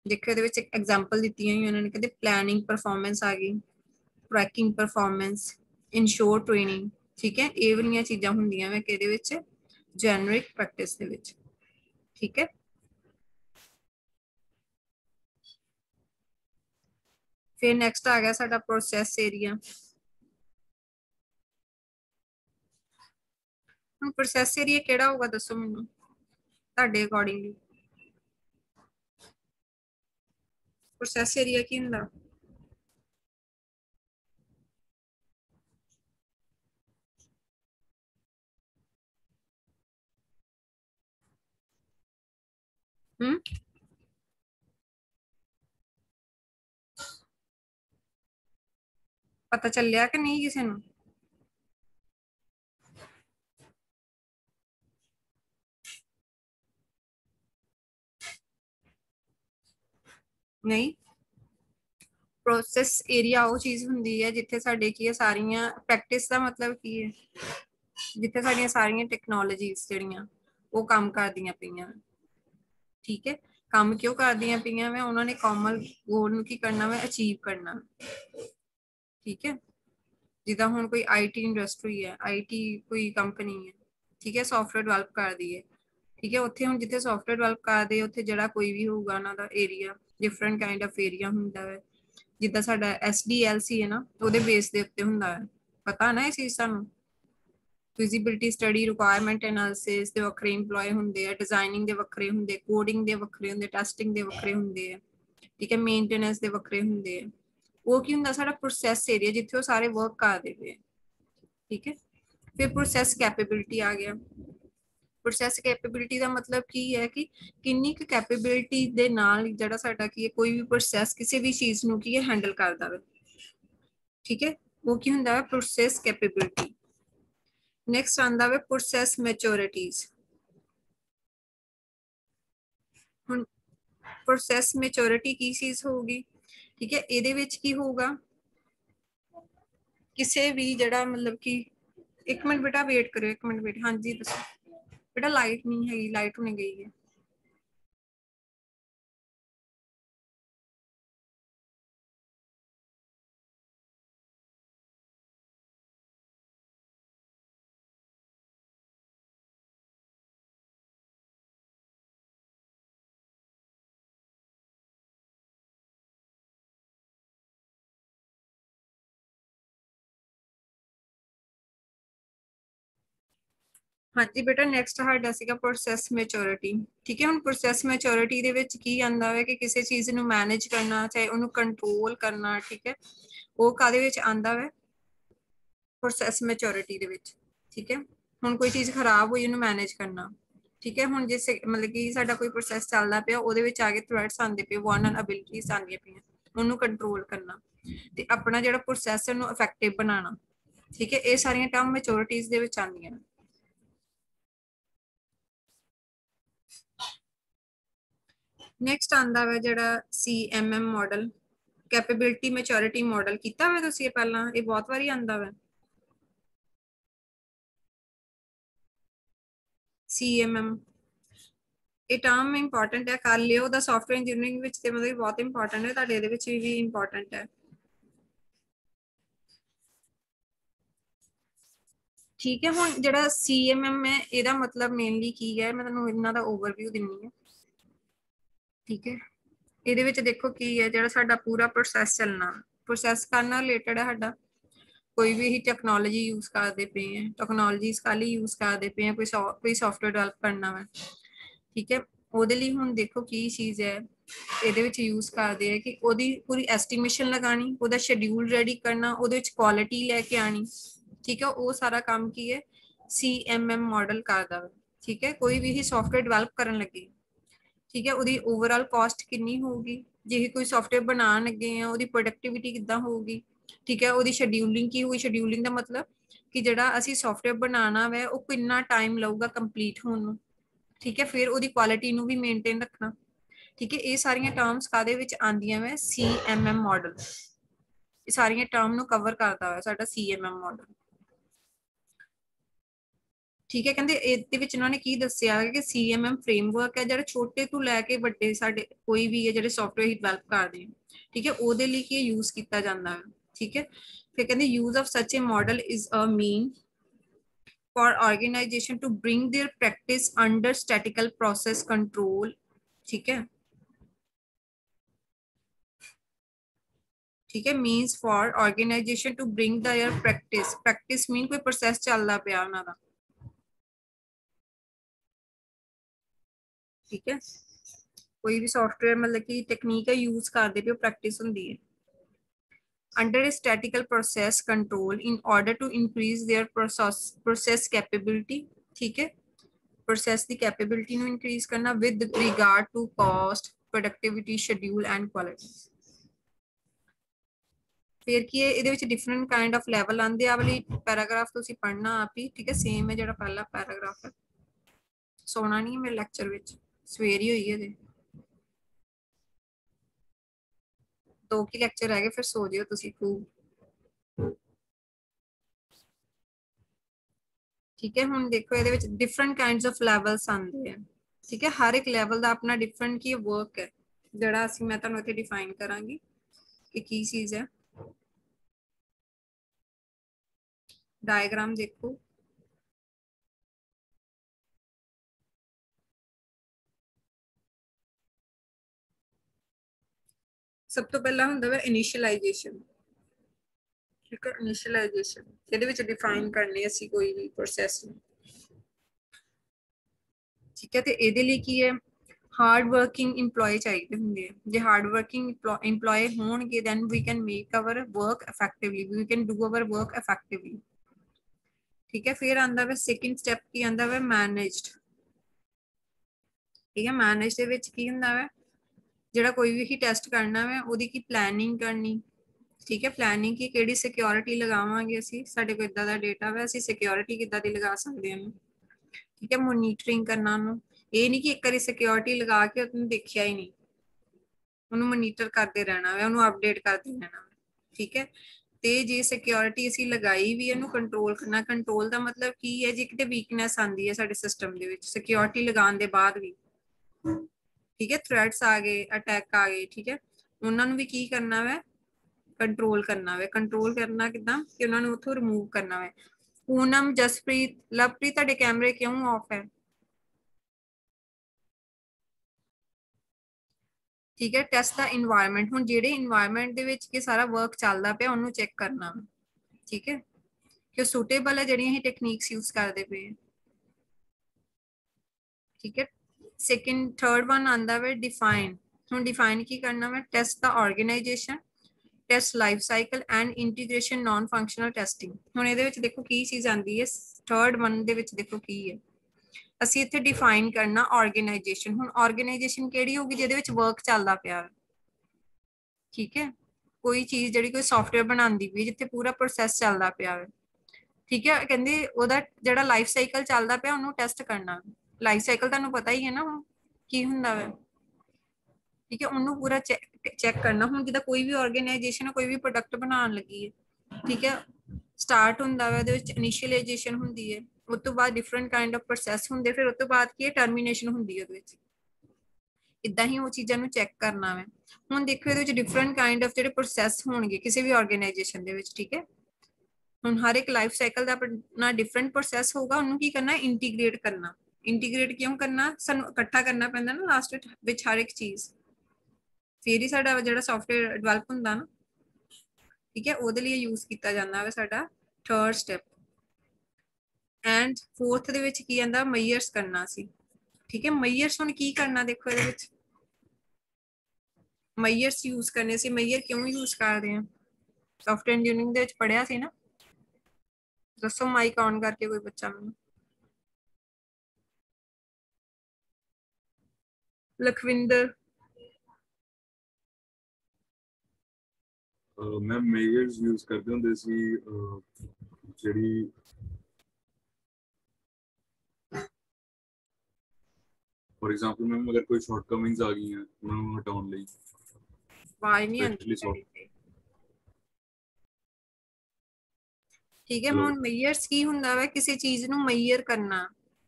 ਦੇਖੋ ਇਹਦੇ ਵਿੱਚ ਐਗਜ਼ਾਮਪਲ ਦਿੱਤੀਆਂ ਹੀ ਉਹਨਾਂ ਨੇ, ਕਹਿੰਦੇ ਪਲੈਨਿੰਗ ਪਰਫਾਰਮੈਂਸ ਆ ਗਈ, ਟਰੈਕਿੰਗ ਪਰਫਾਰਮੈਂਸ, ਇਨਸ਼ੋਰ ਟ੍ਰੇਨਿੰਗ। ਠੀਕ ਹੈ, ਇਹ ਵਾਲੀਆਂ ਚੀਜ਼ਾਂ ਹੁੰਦੀਆਂ ਵੇ ਕਿਹਦੇ ਵਿੱਚ, ਜੈਨਰਿਕ ਪ੍ਰੈਕਟਿਸ ਦੇ ਵਿੱਚ। ਠੀਕ ਹੈ, ਫਿਰ ਨੈਕਸਟ ਆ ਗਿਆ ਸਾਡਾ ਪ੍ਰੋਸੈਸ ਏਰੀਆ। ਹੁਣ ਪ੍ਰੋਸੈਸ ਏਰੀਆ ਕਿਹੜਾ ਹੋਊਗਾ ਦੱਸੋ ਮੈਨੂੰ ਤੁਹਾਡੇ ਅਕੋਰਡਿੰਗਲੀ, ਪ੍ਰੋਸੈਸ ਏਰੀਆ ਕੀ ਹੁੰਦਾ? ਹਮ पता चलिया कि नहीं किसी ने? नहीं, ਪ੍ਰੋਸੈਸ ਏਰੀਆ ਉਹ ਚੀਜ਼ ਹੁੰਦੀ ਹੈ ਜਿੱਥੇ ਸਾਡੇ ਕੀ ਹੈ ਸਾਰੀਆਂ ਪ੍ਰੈਕਟਿਸ ਦਾ ਮਤਲਬ ਕੀ ਹੈ, ਜਿੱਥੇ ਸਾਡੀਆਂ ਸਾਰੀਆਂ ਟੈਕਨੋਲੋਜੀਜ਼ ਜਿਹੜੀਆਂ ਉਹ ਕੰਮ ਕਰਦੀਆਂ ਪਈਆਂ। ਠੀਕ ਹੈ, ਕੰਮ ਕਿਉਂ ਕਰਦੀਆਂ ਪਈਆਂ ਵੇ? ਉਹਨਾਂ ਨੇ ਕਾਮਨ ਗੋਲ ਨੂੰ ਕੀ ਕਰਨਾ ਵਾ, ਅਚੀਵ ਕਰਨਾ। ਠੀਕ ਹੈ, ਜਿੱਦਾਂ ਹੁਣ ਕੋਈ ਆਈਟੀ ਇੰਡਸਟਰੀ ਹੈ, ਆਈਟੀ ਕੋਈ ਕੰਪਨੀ ਹੈ, ਠੀਕ ਹੈ, ਸੌਫਟਵੇਅਰ ਡਿਵੈਲਪ ਕਰਦੀ ਹੈ। ਠੀਕ ਹੈ, ਉੱਥੇ ਹੁਣ ਜਿੱਥੇ ਸੌਫਟਵੇਅਰ ਡਿਵੈਲਪ ਕਰਦੇ ਉੱਥੇ ਜਿਹੜਾ ਕੋਈ ਵੀ ਹੋਊਗਾ ਉਹਨਾਂ ਦਾ area different kind of area ਹੁੰਦਾ ਹੈ। ਜਿੱਦਾਂ ਸਾਡਾ SDLC ਹੈ ਨਾ, ਉਹਦੇ ਬੇਸ ਦੇ ਉੱਤੇ ਹੁੰਦਾ ਹੈ। ਪਤਾ ਨਾ ਇਹ ਚੀਜ਼ ਸਾਨੂੰ? ਫਿਜ਼ੀਬਿਲਿਟੀ ਸਟੱਡੀ, ਰਿਕੁਆਇਰਮੈਂਟ ਐਨਾਲਿਸਿਸ ਦੇ ਵੱਖਰੇ ਇੰਪਲੋਏ ਹੁੰਦੇ ਆ, ਡਿਜ਼ਾਈਨਿੰਗ ਦੇ ਵੱਖਰੇ ਹੁੰਦੇ, ਕੋਡਿੰਗ ਦੇ ਵੱਖਰੇ ਹੁੰਦੇ, ਟੈਸਟਿੰਗ ਦੇ ਵੱਖਰੇ ਹੁੰਦੇ ਆ। ਠੀਕ ਹੈ, ਮੇਨਟੇਨੈਂਸ ਦੇ ਵੱਖਰੇ ਹੁੰਦੇ ਆ। ਉਹ ਕੀ ਹੁੰਦਾ? ਸਾਡਾ ਪ੍ਰੋਸੈਸ ਏਰੀਆ ਜਿੱਥੇ ਉਹ ਸਾਰੇ ਵਰਕ ਕਰਦੇ ਪਏ। ਠੀਕ ਹੈ, ਫਿਰ ਪ੍ਰੋਸੈਸ ਕੈਪੇਬਿਲਿਟੀ ਆ ਗਿਆ। ਪ੍ਰੋਸੈਸ ਕੈਪੇਬਿਲਿਟੀ ਦਾ ਮਤਲਬ ਕੀ ਹੈ ਕਿ ਕਿੰਨੀ ਕੁ ਕੈਪੇਬਿਲਿਟੀ ਦੇ ਨਾਲ ਜਿਹੜਾ ਸਾਡਾ ਕੀ ਹੈ ਕੋਈ ਵੀ ਪ੍ਰੋਸੈਸ ਕਿਸੇ ਵੀ ਚੀਜ਼ ਨੂੰ ਕੀ ਹੈ ਹੈਂਡਲ ਕਰਦਾ ਹੈ। ਠੀਕ ਹੈ, ਉਹ ਕੀ ਹੁੰਦਾ ਹੈ? Process capability. ਨੈਕਸਟ ਆਂਦਾ ਹੈ ਪ੍ਰੋਸੈਸ ਮੈਚੁਰਿਟੀਜ਼। ਹੁਣ ਪ੍ਰੋਸੈਸ ਮੈਚੁਰਿਟੀ ਕੀ ਚੀਜ਼ ਹੋਊਗੀ? ਠੀਕ ਹੈ, ਇਹਦੇ ਵਿੱਚ ਕੀ ਹੋਊਗਾ? ਕਿਸੇ ਵੀ ਜਿਹੜਾ ਮਤਲਬ ਕਿ ਇੱਕ ਮਿੰਟ ਬੇਟਾ ਵੇਟ ਕਰਿਓ, ਇੱਕ ਮਿੰਟ ਵੇਟ। ਹਾਂਜੀ ਦੱਸੋ ਬੇਟਾ, ਲਾਈਟ ਨਹੀਂ ਹੈਗੀ, ਲਾਈਟ ਹੁਣੇ ਗਈ ਹੈ। ਹਾਂਜੀ ਬੇਟਾ, ਨੈਕਸਟ ਸਾਡਾ ਸੀਗਾ ਪ੍ਰੋਸੈਸ ਮੈਚੁਰਿਟੀ। ਠੀਕ ਹੈ, ਹੁਣ ਪ੍ਰੋਸੈਸ ਮੈਚੁਰਿਟੀ ਦੇ ਵਿੱਚ ਕੀ ਆਂਦਾ ਹੈ ਕਿ ਕਿਸੇ ਚੀਜ਼ ਨੂੰ ਮੈਨੇਜ ਕਰਨਾ, ਚਾਹੇ ਉਹਨੂੰ ਕੰਟਰੋਲ ਕਰਨਾ। ਠੀਕ ਹੈ, ਉਹ ਕਾਹਦੇ ਵਿੱਚ ਆਂਦਾ ਹੈ? ਪ੍ਰੋਸੈਸ ਮੈਚੁਰਿਟੀ ਦੇ ਵਿੱਚ। ਠੀਕ ਹੈ, ਹੁਣ ਕੋਈ ਚੀਜ਼ ਖਰਾਬ ਹੋਈ, ਉਹਨੂੰ ਮੈਨੇਜ ਕਰਨਾ। ਠੀਕ ਹੈ, ਹੁਣ ਜਿਸ ਮਤਲਬ ਕਿ ਸਾਡਾ ਕੋਈ ਪ੍ਰੋਸੈਸ ਚੱਲਦਾ ਪਿਆ, ਉਹਦੇ ਵਿੱਚ ਆ ਕੇ ਥ੍ਰੈਟਸ ਆਉਂਦੇ ਪਏ, ਵਲਨਰੇਬਿਲਿਟੀਜ਼ ਆਉਂਦੀਆਂ ਪਈਆਂ, ਉਹਨੂੰ ਕੰਟਰੋਲ ਕਰਨਾ ਤੇ ਆਪਣਾ ਜਿਹੜਾ ਪ੍ਰੋਸੈਸ ਨੂੰ ਇਫੈਕਟਿਵ ਬਣਾਉਣਾ। ਠੀਕ ਹੈ, ਇਹ ਸਾਰੀਆਂ ਟਰਮ ਮੈਚੁਰਿਟੀਜ਼ ਦੇ ਵਿੱਚ ਆਉਂਦੀਆਂ ਨੇ। ਨੈਕਸਟ ਆਂਦਾ ਵਾ ਜਿਹੜਾ CMM model, capability maturity model. ਕੀਤਾ ਹੋਇਆ ਤੁਸੀਂ ਇਹ ਪਹਿਲਾਂ? ਇਹ ਬਹੁਤ ਵਾਰੀ ਆਂਦਾ ਵਾ CMM। ਇਹ ਟਰਮ ਇੰਪੋਰਟੈਂਟ ਹੈ, ਕਰ ਲਿਓ। ਉਹਦਾ ਸੌਫਟਵੇਅਰ ਇੰਜੀਨੀਅਰਿੰਗ ਵਿੱਚ ਤੇ ਮਤਲਬ ਬਹੁਤ ਇੰਪੋਰਟੈਂਟ ਹੈ, ਤੁਹਾਡੇ ਇਹਦੇ ਵਿੱਚ ਵੀ ਇੰਪੋਰਟੈਂਟ ਹੈ। ਠੀਕ ਹੈ, ਹੁਣ ਜਿਹੜਾ CMM ਹੈ ਇਹਦਾ ਮਤਲਬ ਮੇਨਲੀ ਕੀ ਹੈ, ਮੈਂ ਤੁਹਾਨੂੰ ਇਹਨਾਂ ਦਾ ਓਵਰਵਿਊ ਦਿੰਨੀ ਹੈ। ਠੀਕ ਹੈ, ਇਹਦੇ ਵਿੱਚ ਦੇਖੋ ਕੀ ਹੈ, ਜਿਹੜਾ ਸਾਡਾ ਪੂਰਾ ਪ੍ਰੋਸੈਸ ਚੱਲਣਾ, ਪ੍ਰੋਸੈਸ ਕਰਨਾ ਰਿਲੇਟਡ ਹੈ ਸਾਡਾ। ਕੋਈ ਵੀ ਹੀ ਟੈਕਨੋਲੋਜੀ ਯੂਜ਼ ਕਰਦੇ ਪਏ ਹੈ, ਟੈਕਨੋਲੋਜੀ ਕਾਲੀ ਯੂਜ਼ ਕਰਦੇ ਪਏ ਹੈ, ਕੋਈ ਸੌਫਟਵੇਅਰ ਡਿਵੈਲਪ ਕਰਨਾ ਵਾ। ਠੀਕ ਹੈ, ਉਹਦੇ ਲਈ ਹੁਣ ਦੇਖੋ ਕੀ ਚੀਜ਼ ਹੈ ਇਹਦੇ ਵਿੱਚ ਯੂਜ਼ ਕਰਦੇ ਆ ਕਿ ਉਹਦੀ ਪੂਰੀ ਐਸਟੀਮੇਸ਼ਨ ਲਗਾਣੀ, ਉਹਦਾ ਸ਼ੈਡਿਊਲ ਰੈਡੀ ਕਰਨਾ, ਉਹਦੇ ਵਿੱਚ ਕੁਆਲਿਟੀ ਲੈ ਕੇ ਆਣੀ। ਠੀਕ ਹੈ, ਉਹ ਸਾਰਾ ਕੰਮ ਕੀ ਹੈ CMM ਮਾਡਲ ਕਰਦਾ ਵਾ। ਠੀਕ ਹੈ, ਕੋਈ ਵੀ ਹੀ ਸੌਫਟਵੇਅਰ ਡਿਵੈਲਪ ਕਰਨ ਲੱਗੇ, ਠੀਕ ਹੈ, ਉਹਦੀ ਓਵਰਆਲ ਕਾਸਟ ਕਿੰਨੀ ਹੋਊਗੀ, ਜੇ ਕੋਈ ਸੌਫਟਵੇਅਰ ਬਣਾਉਣ ਲੱਗੇ ਆ ਉਹਦੀ ਪ੍ਰੋਡਕਟਿਵਿਟੀ ਕਿੱਦਾਂ ਹੋਊਗੀ। ਠੀਕ ਹੈ, ਉਹਦੀ ਸ਼ੈਡਿਊਲਿੰਗ ਕੀ ਹੋਈ? ਸ਼ੈਡਿਊਲਿੰਗ ਦਾ ਮਤਲਬ ਕਿ ਜਿਹੜਾ ਅਸੀਂ ਸੌਫਟਵੇਅਰ ਬਣਾਉਣਾ ਵਾ ਉਹ ਕਿੰਨਾ ਟਾਈਮ ਲਊਗਾ ਕੰਪਲੀਟ ਹੋਣ ਨੂੰ। ਠੀਕ ਹੈ, ਫਿਰ ਉਹਦੀ ਕੁਆਲਿਟੀ ਨੂੰ ਵੀ ਮੇਨਟੇਨ ਰੱਖਣਾ। ਠੀਕ ਹੈ, ਇਹ ਸਾਰੀਆਂ ਟਰਮਸ ਕਾਦੇ ਵਿੱਚ ਆਉਂਦੀਆਂ ਵਾ? CMM model. ਇਹ ਸਾਰੀਆਂ ਟਰਮ ਨੂੰ ਕਵਰ ਕਰਦਾ ਹੈ ਸਾਡਾ CMM ਮਾਡਲ। ਠੀਕ ਹੈ, ਕਹਿੰਦੇ ਇਹਦੇ ਵਿੱਚ ਇਹਨਾਂ ਨੇ ਕੀ ਦੱਸਿਆ ਕਿ CMM ਫਰੇਮਵਰਕ ਹੈ ਜਿਹੜਾ ਛੋਟੇ ਤੋਂ ਲੈ ਕੇ ਵੱਡੇ ਸਾਡੇ ਕੋਈ ਵੀ ਹੈ ਜਿਹੜੇ ਸੌਫਟਵੇਅਰ ਹੀ ਡਿਵੈਲਪ ਕਰਦੇ ਆ। ਠੀਕ ਹੈ, ਉਹਦੇ ਲਈ ਕੀ ਯੂਜ਼ ਕੀਤਾ ਜਾਂਦਾ ਹੈ। ਠੀਕ ਹੈ, ਫਿਰ ਕਹਿੰਦੇ use of such a model is a mean for organization to bring their practice under statistical process control। ठीक है, ठीक है, means for organization to bring their practice mean कोई process ਚੱਲਦਾ ਪਿਆ ਉਹਨਾਂ ਦਾ। ठीक है, कोई भी सॉफ्टवेयर मतलब कि टेक्निक है यूज करते पे प्रैक्टिस होंदी है under a statistical process control in order to increase their process capability। ठीक है, process की capability ਨੂੰ increase करना with regard to cost, productivity, schedule and quality। फिर की है ये डिफरेंट काइंड ऑफ लैवल आते आ वाली पैराग्राफ तुसी पढ़ना आप ही, ठीक है। सेम है जो पहला पैराग्राफ है। सोना नहीं है मेरे लैक्चर विच, सवेर ही हुई है जी, 2 की लैक्चर है, फिर सो जियो तुसी खूब, ठीक है। हुण देखो ये डिफरेंट काइंड्स ऑफ लैवल्स आते हैं, ठीक है। हर एक लैवल का अपना डिफरेंट की वर्क है जड़ा असी मैं तुहानू इत्थे डिफाइन करांगी कि की चीज है। डायग्राम देखो, सब तो पहला हुंदा वा इनिशियलाइजेशन, ठीक है। इनिशियलाइजेशन ਇਹਦੇ ਵਿੱਚ डिफाइन करनी ਅਸੀਂ कोई भी प्रोसेस ਨੂੰ, ठीक है। ਤੇ ਇਹਦੇ ਲਈ ਕੀ ਹੈ, ਹਾਰਡ ਵਰਕਿੰਗ EMPLOYE ਚਾਹੀਦੇ ਹੁੰਦੇ ਆ। ਜੇ ਹਾਰਡ ਵਰਕਿੰਗ EMPLOYE ਹੋਣਗੇ then we can make our work effectively, we can do our work effectively, ठीक है। फिर आंदा वा सेकंड स्टेप की आंदा वा मैनेज्ड, ठीक है। मैनेज ਦੇ ਵਿੱਚ ਕੀ ਹੁੰਦਾ ਵਾ, ਜਿਹੜਾ ਕੋਈ ਵੀ ਟੈਸਟ ਕਰਨਾ ਵਾ ਉਹਦੀ ਕੀ ਪਲੈਨਿੰਗ ਕਰਨੀ, ठीक है। प्लैनिंग की केड़ी सिक्योरिटी लगावांगे असी, साडे कोल इदां दा डेटा वा, असी सिक्योरिटी किदां दी लगा सकदे हां, ठीक है। मोनीटरिंग करना उन्नू, ये नहीं कि एक बारी सिक्योरिटी लगा के उन्हें देखिया ही नहीं, उन्हें मोनीटर करते रहना वा, उन्हें अपडेट करते रहना, ठीक है। ते जे सिक्योरिटी असी लगाई भी इहनू कंट्रोल करना, कंट्रोल का मतलब की है, जे किते वीकनेस आंदी है साडे सिस्टम दे विच सिक्योरिटी लगाउण दे बाद भी, ठीक है। थ्रेड्स आ गए, अटैक आ गए, ठीक है। उन्होंने भी की करना वा, कंट्रोल करना वे। कंट्रोल करना किदां कि उन्होंने उथों रिमूव करना वे। पूनम, जसप्रीत, लवप्रीत तुहाडे कैमरे क्यों ऑफ है, ठीक है। टेस्ट द इन्वायरमेंट, हुण जिहड़े इन्वायरमेंट दे विच कि सारा वर्क चलदा पिया उन्नू चेक करना, ठीक है, कि सूटेबल है जिहड़ियां असीं टेक्निक्स यूज करदे पे, ठीक है। सेकंड थर्ड वन आंदा वे डिफाइन, हुण डिफाइन की करना वे, test the organization, test life cycle and integration non functional testing. हुण इहदे विच देखो की चीज आंदी है, थर्ड वन दे विच देखो की है, असी इत्थे डिफाइन करना ऑर्गेनाइजेशन। हुण ऑर्गेनाइजेशन किहड़ी होगी जिहदे विच वर्क चलदा पिया, ठीक है। कोई चीज जिहड़ी कोई सॉफ्टवेयर बनांदी पई जिथे पूरा प्रोसैस चलदा पिया, ठीक है। कहंदे ओहदा जिहड़ा लाइफ साइकिल चलदा पिया उहनू टेस्ट करना। लाइफ साइकिल तुहानू पता ही है ना हुण की हुंदा वा, ठीक है। उन्होंने पूरा चेक करना। हुण जिद्दां कोई भी ऑर्गेनाइजेशन है, कोई भी प्रोडक्ट बनाने लगी है, ठीक है। स्टार्ट हुंदा वा, उहदे विच इनिशियलाइजेशन हुंदी है, उस तो बाद डिफरेंट काइंड ऑफ प्रोसैस हुंदे, फिर उस तो बाद की टर्मिनेशन हुंदी है। उहदे विच इदां ही वो चीज़ां नूं चेक करना वा। हुण देखो इहदे विच डिफरेंट काइंड ऑफ जिहड़े प्रोसैस होणगे किसी भी ऑर्गेनाइजेशन दे विच, ठीक है। हुण हर एक लाइफ साइकिल दा अपना डिफरेंट प्रोसैस होगा, उन्होंने की करना, इंटीग्रेट करना। इंटीग्रेट क्यों करना, सानूं इकट्ठा करना पैंदा ना लास्ट विच हर एक चीज़, फिर ही साडा जिहड़ा सॉफ्टवेयर डिवेलप हुंदा ना, ठीक है। ਉਹਦੇ लिए यूज किया जाता है साडा थर्ड स्टेप। एंड फोर्थ ਦੇ ਵਿੱਚ ਕੀ ਆਂਦਾ, ਮਈਅਰਸ ਕਰਨਾ ਸੀ, ठीक है। ਮਈਅਰਸ ਹੁਣ ਕੀ ਕਰਨਾ, ਦੇਖੋ ਇਹਦੇ ਵਿੱਚ ਮਈਅਰਸ यूज करने ਸੀ। ਮਈਅਰ ਕਿਉਂ यूज ਕਰਦੇ ਆ, ਸੌਫਟਵੇਅਰ ਇੰਜੀਨੀਅਰਿੰਗ ਦੇ ਵਿੱਚ ਪੜਿਆ ਸੀ ਨਾ, ਦੱਸੋ ਮਾਈਕ ऑन करके कोई बच्चा ਮੈਨੂੰ। लखविंदर, मैम मेजर्स यूज करते ਹੁੰਦੇ ਸੀ ਜਿਹੜੀ फॉर एग्जांपल मैम अगर कोई शॉर्टकमिंग्स आ गई हैं उन्हें हटाने ਲਈ आवाज नहीं आती, ठीक है। ਹੁਣ ਮਈਅਰਸ ਕੀ ਹੁੰਦਾ ਵਾ, ਕਿਸੇ ਚੀਜ਼ ਨੂੰ ਮਈਅਰ ਕਰਨਾ,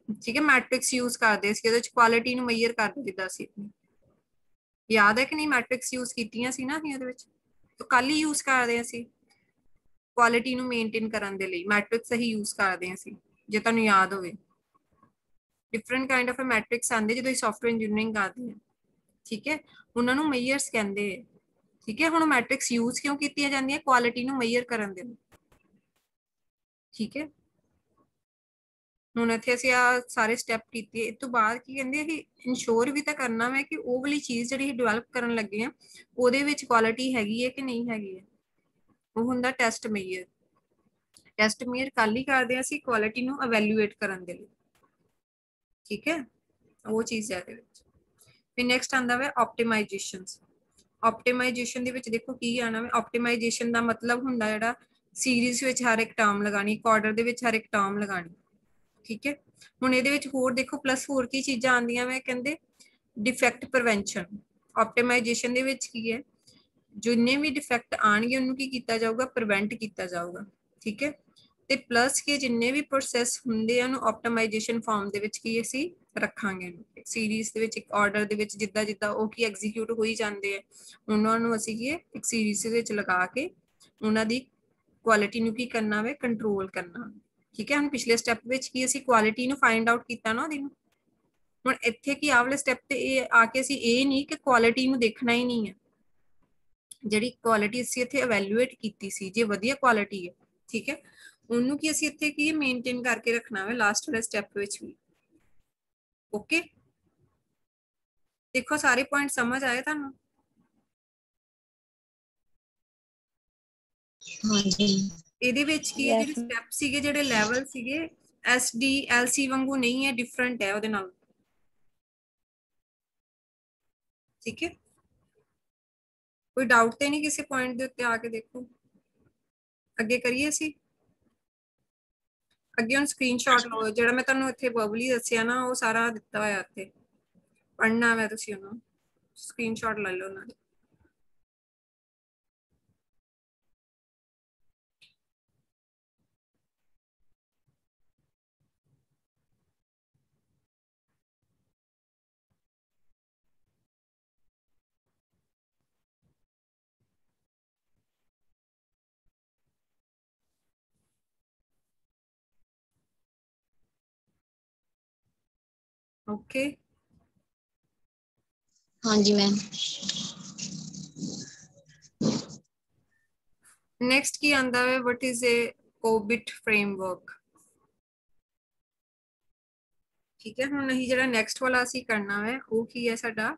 ठीक है। मैट्रिक्स यूज करते ਸੀ, ਇਹਦੇ ਵਿੱਚ ਕੁਆਲਿਟੀ ਨੂੰ ਮਈਅਰ ਕਰਦੇ ਜਿੱਦਾਂ ਸੀ, याद है कि नहीं, मैट्रिक्स यूज कीतियां सी ना ਇਹਦੇ ਵਿੱਚ, तो कल ही यूज करते ਅਸੀਂ ਕੁਆਲਿਟੀ ਨੂੰ ਮੇਨਟੇਨ ਕਰਨ ਦੇ ਲਈ ਮੈਟ੍ਰਿਕਸ ਹੀ यूज ਕਰਦੇ ਅਸੀਂ, ਜੇ ਤੁਹਾਨੂੰ याद ਹੋਵੇ। डिफरेंट काइंड ऑफ मैट्रिक्स आते जो सॉफ्टवेयर इंजीनियरिंग करते हैं, ठीक है। उन्होंने मईयर्स कहते हैं, ठीक है। हुण मैट्रिक्स यूज क्यों की जाती है, क्वालिटी नूं मईयर करन दे, ठीक है। हुण इत्थे असीं आ सारे स्टैप कीते, इस तो बाद की कहंदे कि इंश्योर भी तो करना है कि वो वाली चीज़ जिहड़ी डिवेलप करन लगे हैं ਉਹਦੇ ਵਿੱਚ क्वालिटी हैगी है कि नहीं हैगी है, वो हुंदा टेस्ट मईयर। टेस्ट मईयर कल ही करदे असीं क्वालिटी नूं एवैल्यूएट करन दे लई, ठीक है। वो चीज़ है फिर नेक्स्ट आंदा वा ऑप्टिमाइजेशंस। ऑप्टिमाइजेशन दे विच देखो की आना वे ऑप्टिमाइजेशन दा मतलब हुंदा जेड़ा सीरीज विच हर एक टर्म लगानी एक ऑर्डर दे विच हर एक टर्म लगानी ठीक है हुण इहदे विच होर देखो प्लस होर की चीज़ां आंदियां वे कहंदे डिफेक्ट प्रिवेंशन ऑप्टिमाइजेशन दे विच की है जिन्ने भी डिफेक्ट आणगे उन्होंने की किया जाऊगा प्रिवेंट किया जाऊगा ठीक है ਤੇ ਪਲੱਸ ਕੇ ਜਿੰਨੇ ਵੀ ਪ੍ਰੋਸੈਸ ਹੁੰਦੇ ਆ ਉਹਨੂੰ ਆਪਟੀਮਾਈਜੇਸ਼ਨ ਫਾਰਮ ਦੇ ਵਿੱਚ ਕੀ ਅਸੀਂ ਰੱਖਾਂਗੇ ਇੱਕ ਸੀਰੀਜ਼ ਦੇ ਵਿੱਚ ਇੱਕ ਆਰਡਰ ਦੇ ਵਿੱਚ ਜਿੱਦਾਂ ਜਿੱਦਾਂ ਉਹ ਕੀ ਐਗਜ਼ੀਕਿਊਟ ਹੋਈ ਜਾਂਦੇ ਆ ਉਹਨਾਂ ਨੂੰ ਅਸੀਂ ਕੀ ਇੱਕ ਸੀਰੀਜ਼ ਦੇ ਵਿੱਚ ਲਗਾ ਕੇ ਉਹਨਾਂ ਦੀ ਕੁਆਲਿਟੀ ਨੂੰ ਕੀ ਕਰਨਾ ਵੇ ਕੰਟਰੋਲ ਕਰਨਾ ਠੀਕ ਹੈ ਹੁਣ ਪਿਛਲੇ ਸਟੈਪ ਵਿੱਚ ਕੀ ਅਸੀਂ ਕੁਆਲਿਟੀ ਨੂੰ ਫਾਈਂਡ ਆਊਟ ਕੀਤਾ ਨਾ ਉਹਦੀ ਹੁਣ ਇੱਥੇ ਕੀ ਆਵਲੇ ਸਟੈਪ ਤੇ ਇਹ ਆ ਕੇ ਅਸੀਂ ਇਹ ਨਹੀਂ ਕਿ ਕੁਆਲਿਟੀ ਨੂੰ ਦੇਖਣਾ ਹੀ ਨਹੀਂ ਹੈ ਜਿਹੜੀ ਕੁਆਲਿਟੀ ਅਸੀਂ ਇੱਥੇ ਇਵੈਲੂਏਟ ਕੀਤੀ ਸੀ ਜੇ ਵਧੀਆ ਕੁਆਲਿਟੀ ਹੈ ਠੀਕ ਹੈ ਉਹਨੂੰ ਕੀ ਅਸੀਂ ਇੱਥੇ ਕੀ ਮੇਨਟੇਨ ਕਰਕੇ ਰੱਖਣਾ ਹੈ ਲਾਸਟ ਵਾਲੇ ਸਟੈਪ ਵਿੱਚ ਵੀ ਓਕੇ ਦੇਖੋ ਸਾਰੇ ਪੁਆਇੰਟ ਸਮਝ ਆਏ ਤੁਹਾਨੂੰ ਹਾਂਜੀ ਇਹਦੇ ਵਿੱਚ ਕੀ ਹੈ ਜਿਹੜੇ ਸਟੈਪ ਸੀਗੇ ਜਿਹੜੇ ਲੈਵਲ ਸੀਗੇ SDLC ਵਾਂਗੂ ਨਹੀਂ ਹੈ ਡਿਫਰੈਂਟ ਹੈ ਉਹਦੇ ਨਾਲ ਠੀਕ ਹੈ ਕੋਈ ਡਾਊਟ ਤੇ ਨਹੀਂ ਕਿਸੇ ਪੁਆਇੰਟ ਦੇ ਉੱਤੇ ਆ ਕੇ ਦੇਖੋ ਅੱਗੇ ਕਰੀਏ ਅਸੀਂ ਅੱਗੇ ਹੁਣ ਸਕਰੀਨਸ਼ਾਟ ਲਓ ਜਿਹੜਾ ਮੈਂ ਤੁਹਾਨੂੰ ਇੱਥੇ ਬਬਲੀ ਦੱਸਿਆ ਨਾ ਉਹ ਸਾਰਾ ਦਿੱਤਾ ਹੋਇਆ ਇੱਥੇ ਪੜ੍ਹਨਾ ਹੈ ਤੁਸੀਂ ਉਹਨੂੰ ਸਕਰੀਨਸ਼ਾਟ ਲੈ ਲਓ ਉਹਨਾਂ ਦੇ ਓਕੇ ਹਾਂਜੀ ਮੈਮ ਨੈਕਸਟ ਕੀ ਆਂਦਾ ਹੈ what is a COBIT framework ਠੀਕ ਹੈ ਹੁਣ ਅਸੀਂ ਜਿਹੜਾ ਨੈਕਸਟ ਵਾਲਾ ਅਸੀਂ ਕਰਨਾ ਹੈ ਉਹ ਕੀ ਹੈ ਸਾਡਾ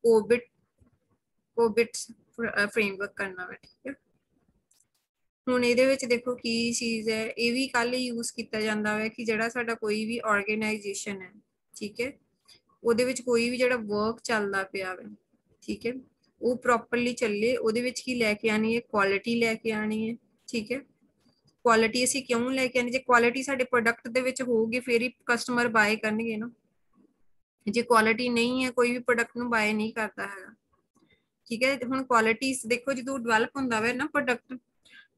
COBIT framework ਕਰਨਾ ਹੈ ਠੀਕ ਹੈ ਹੁਣ ਇਹਦੇ ਵਿੱਚ ਦੇਖੋ ਕੀ ਚੀਜ਼ ਹੈ ਇਹ ਵੀ ਕੱਲ ਯੂਜ਼ ਕੀਤਾ ਜਾਂਦਾ ਹੈ ਕਿ ਜਿਹੜਾ ਸਾਡਾ ਕੋਈ ਵੀ ਆਰਗੇਨਾਈਜੇਸ਼ਨ ਹੈ ਠੀਕ ਹੈ ਉਹਦੇ ਵਿੱਚ ਕੋਈ ਵੀ ਜਿਹੜਾ ਵਰਕ ਚੱਲਦਾ ਪਿਆ ਹੈ ਠੀਕ ਹੈ ਉਹ ਪ੍ਰੋਪਰਲੀ ਚੱਲੇ ਉਹਦੇ ਵਿੱਚ ਕੀ ਲੈ ਕੇ ਆਣੀ ਹੈ ਕੁਆਲਿਟੀ ਲੈ ਕੇ ਆਣੀ ਹੈ ਠੀਕ ਹੈ ਕੁਆਲਿਟੀ ਅਸੀਂ ਕਿਉਂ ਲੈ ਕੇ ਆਣੀ ਜੇ ਕੁਆਲਿਟੀ ਸਾਡੇ ਪ੍ਰੋਡਕਟ ਦੇ ਵਿੱਚ ਹੋਊਗੀ ਫਿਰ ਹੀ ਕਸਟਮਰ ਬਾਏ ਕਰਨਗੇ ਨਾ ਜੇ ਕੁਆਲਿਟੀ ਨਹੀਂ ਹੈ ਕੋਈ ਵੀ ਪ੍ਰੋਡਕਟ ਨੂੰ ਬਾਏ ਨਹੀਂ ਕਰਦਾ ਹੈਗਾ ਠੀਕ ਹੈ ਹੁਣ ਕੁਆਲਿਟੀ ਦੇਖੋ ਜਦੋਂ ਡਿਵੈਲਪ ਹੁੰਦਾ ਵੇ ਨਾ ਪ੍ਰੋਡਕਟ